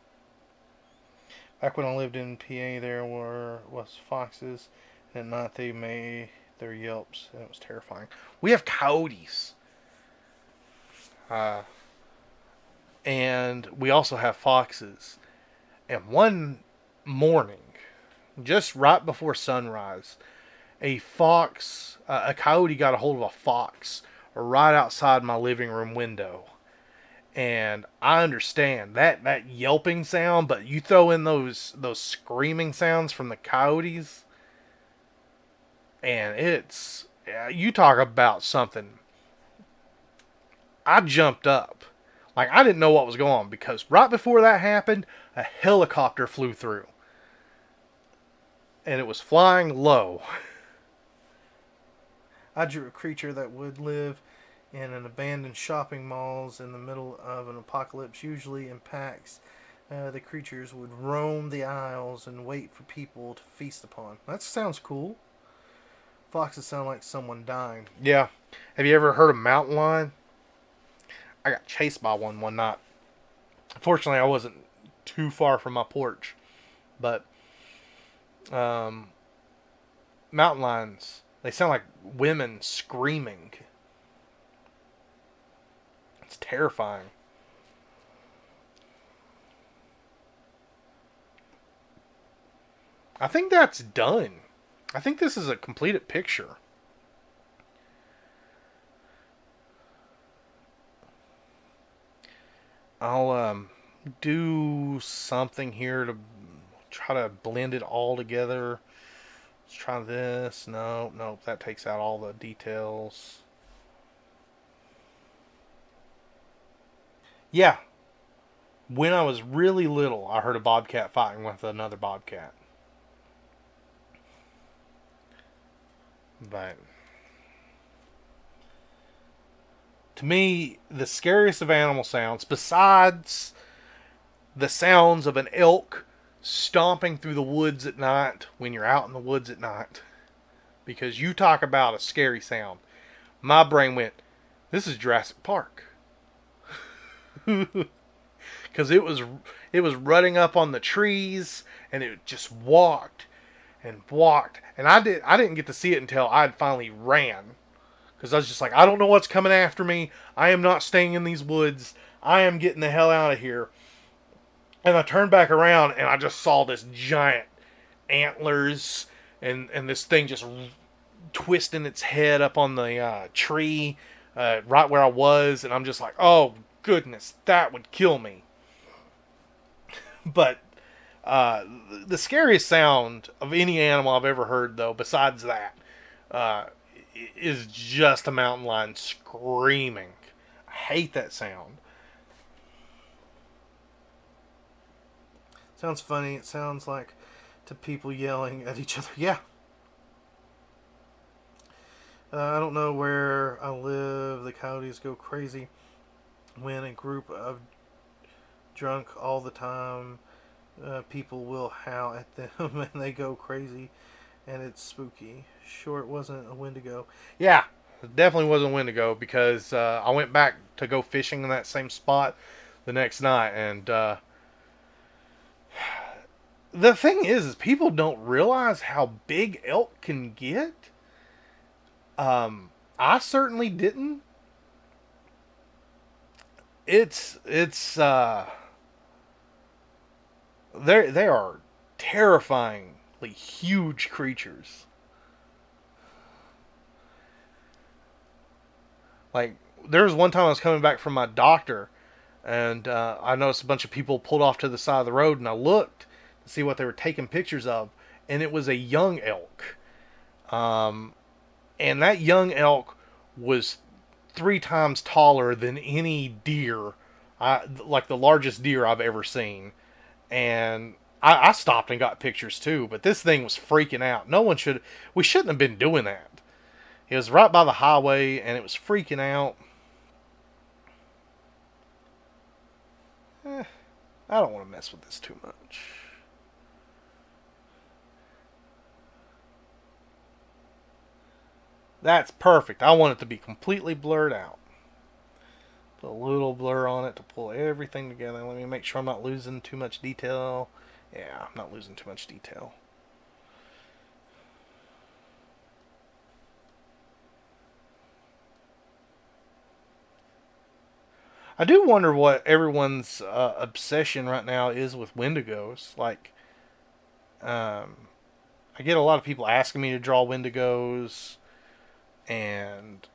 Back when I lived in PA, there was foxes, and at night they made their yelps, and it was terrifying. We have coyotes. And we also have foxes. And one morning, just right before sunrise, a coyote got a hold of a fox right outside my living room window. And I understand that yelping sound, but you throw in those screaming sounds from the coyotes, and you talk about something. I jumped up. Like, I didn't know what was going on, because right before that happened, a helicopter flew through. And it was flying low. I drew a creature that would live in an abandoned shopping malls in the middle of an apocalypse, usually in packs. The creatures would roam the aisles and wait for people to feast upon. That sounds cool. Foxes sound like someone dying. Yeah. Have you ever heard of mountain lion? I got chased by one night. Fortunately, I wasn't too far from my porch. But mountain lions, they sound like women screaming. It's terrifying. I think that's done. I think this is a completed picture. I'll do something here to try to blend it all together. Let's try this. No, that takes out all the details. Yeah. When I was really little, I heard a bobcat fighting with another bobcat. But to me, the scariest of animal sounds, besides the sounds of an elk stomping through the woods at night, when you're out in the woods at night, because you talk about a scary sound, my brain went, this is Jurassic Park. Because it was running up on the trees, and it just walked and walked, and I didn't get to see it until I finally ran, because I was just like, I don't know what's coming after me. I am not staying in these woods. I am getting the hell out of here. And I turned back around, and I just saw this giant antlers, and this thing just twisting its head up on the tree right where I was, and I'm just like, oh goodness, that would kill me. But the scariest sound of any animal I've ever heard, though, besides that, is just a mountain lion screaming. I hate that sound. Sounds funny. It sounds like to people yelling at each other. Yeah. I don't know where I live. The coyotes go crazy when a group of drunk all the time people will howl at them and they go crazy, and it's spooky. Sure, it wasn't a Wendigo. Yeah, it definitely wasn't a Wendigo, because I went back to go fishing in that same spot the next night, and the thing is people don't realize how big elk can get. I certainly didn't. it's they are terrifyingly huge creatures. Like, there was one time I was coming back from my doctor, and I noticed a bunch of people pulled off to the side of the road, and I looked to see what they were taking pictures of, and it was a young elk. And that young elk was 3 times taller than any deer, like the largest deer I've ever seen. And I stopped and got pictures too, but this thing was freaking out. We shouldn't have been doing that. It was right by the highway, and it was freaking out. I don't want to mess with this too much. That's perfect. I want it to be completely blurred out. Put a little blur on it to pull everything together. Let me make sure I'm not losing too much detail. Yeah, I'm not losing too much detail. I do wonder what everyone's obsession right now is with Wendigos. Like, I get a lot of people asking me to draw Wendigos, and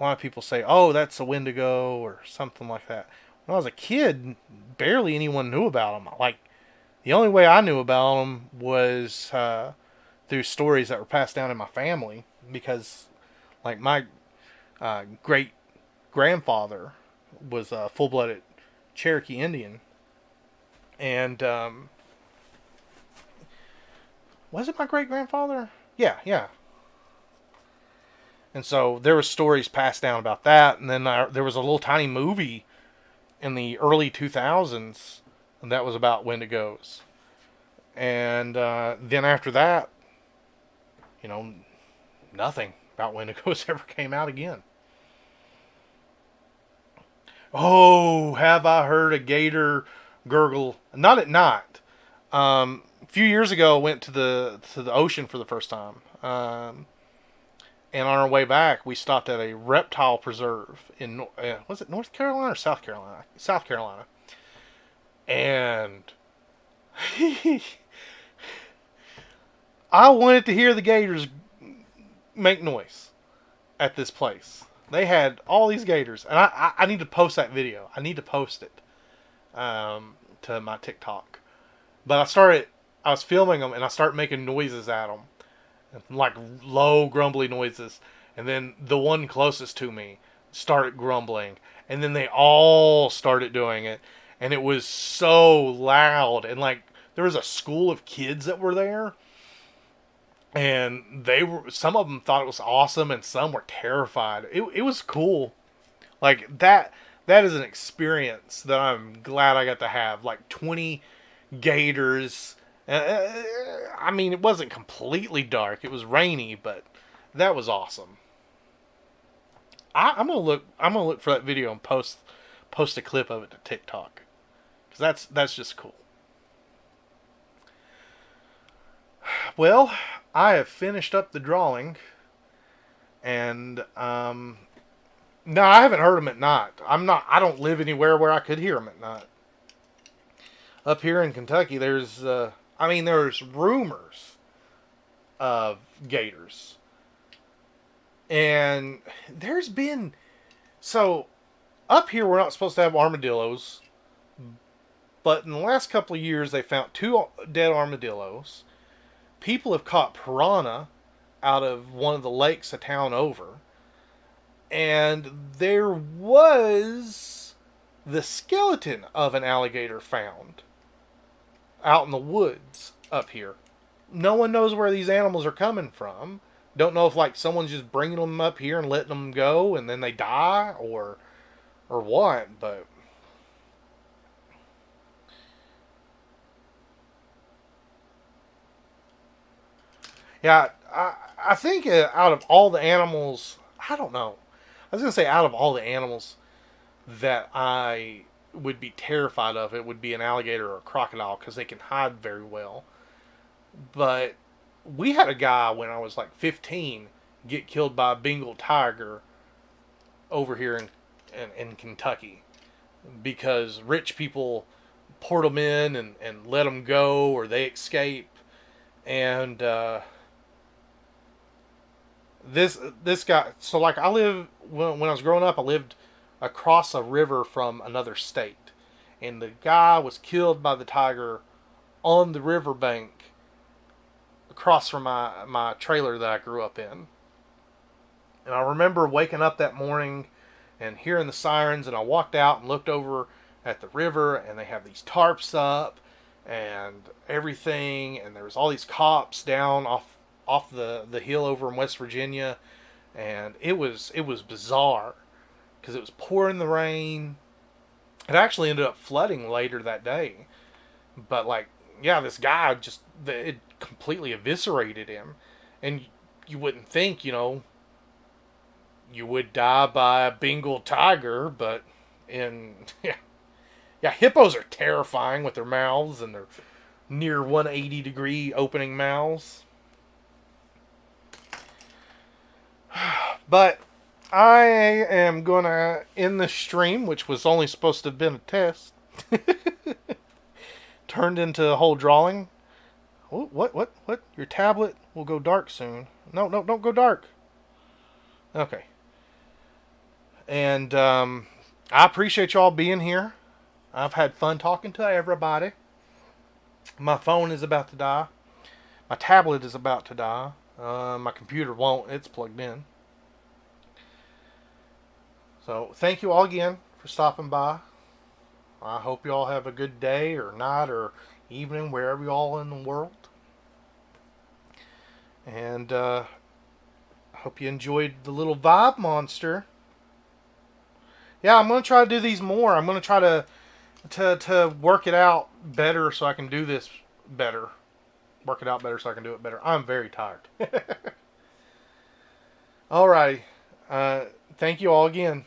a lot of people say, "Oh, that's a Wendigo," or something like that. When I was a kid, barely anyone knew about them. Like, the only way I knew about them was through stories that were passed down in my family, because, like, my great grandfather was a full-blooded Cherokee Indian, and was it my great grandfather? Yeah. And so there were stories passed down about that, and then there was a little tiny movie in the early 2000s that was about Wendigos, and then after that, nothing about Wendigos ever came out again. Oh, have I heard a gator gurgle? Not at night. A few years ago, I went to the ocean for the first time. And on our way back, we stopped at a reptile preserve in was it North Carolina or South Carolina? South Carolina. And I wanted to hear the gators make noise at this place. They had all these gators, and I need to post that video. I need to post it to my TikTok. But I was filming them, and I started making noises at them, like low, grumbly noises. And then the one closest to me started grumbling, and then they all started doing it, and it was so loud. And like, there was a school of kids that were there, and some of them thought it was awesome, and some were terrified. It was cool. Like, that is an experience that I'm glad I got to have. Like, 20 gators. I mean, it wasn't completely dark. It was rainy, but that was awesome. I'm gonna look for that video and post a clip of it to TikTok, because that's just cool. Well, I have finished up the drawing, and no, I haven't heard them at night. I don't live anywhere where I could hear them at night. Up here in Kentucky, there's rumors of gators, and so up here we're not supposed to have armadillos, but in the last couple of years they found 2 dead armadillos. People have caught piranha out of one of the lakes a town over. And there was the skeleton of an alligator found out in the woods up here. No one knows where these animals are coming from. Don't know if, like, someone's just bringing them up here and letting them go and then they die, or what, but yeah, I think out of all the animals, I don't know. I was going to say out of all the animals that I would be terrified of, it would be an alligator or a crocodile, because they can hide very well. But we had a guy when I was like 15 get killed by a Bengal tiger over here in Kentucky because rich people port them in and let them go, or they escape. And this guy, so like I live, when I was growing up, I lived across a river from another state, and the guy was killed by the tiger on the riverbank across from my trailer that I grew up in. And I remember waking up that morning and hearing the sirens, and I walked out and looked over at the river, and they have these tarps up and everything, and there was all these cops down off the hill over in West Virginia, and it was bizarre because it was pouring the rain. It actually ended up flooding later that day, but like, yeah, this guy just, it completely eviscerated him. And you wouldn't think, you would die by a Bengal tiger, but yeah, hippos are terrifying with their mouths and their near 180 degree opening mouths. But I am gonna end this stream, which was only supposed to have been a test. Turned into a whole drawing. What? Your tablet will go dark soon. No, don't go dark. Okay. And I appreciate y'all being here. I've had fun talking to everybody. My phone is about to die. My tablet is about to die. My computer won't. It's plugged in. So thank you all again for stopping by. I hope you all have a good day or night or evening, wherever you all in the world. And I hope you enjoyed the little vibe monster. Yeah, I'm going to try to do these more. I'm going to try to work it out better so I can do this better. Work it out better so I can do it better. I'm very tired. Alrighty. Thank you all again.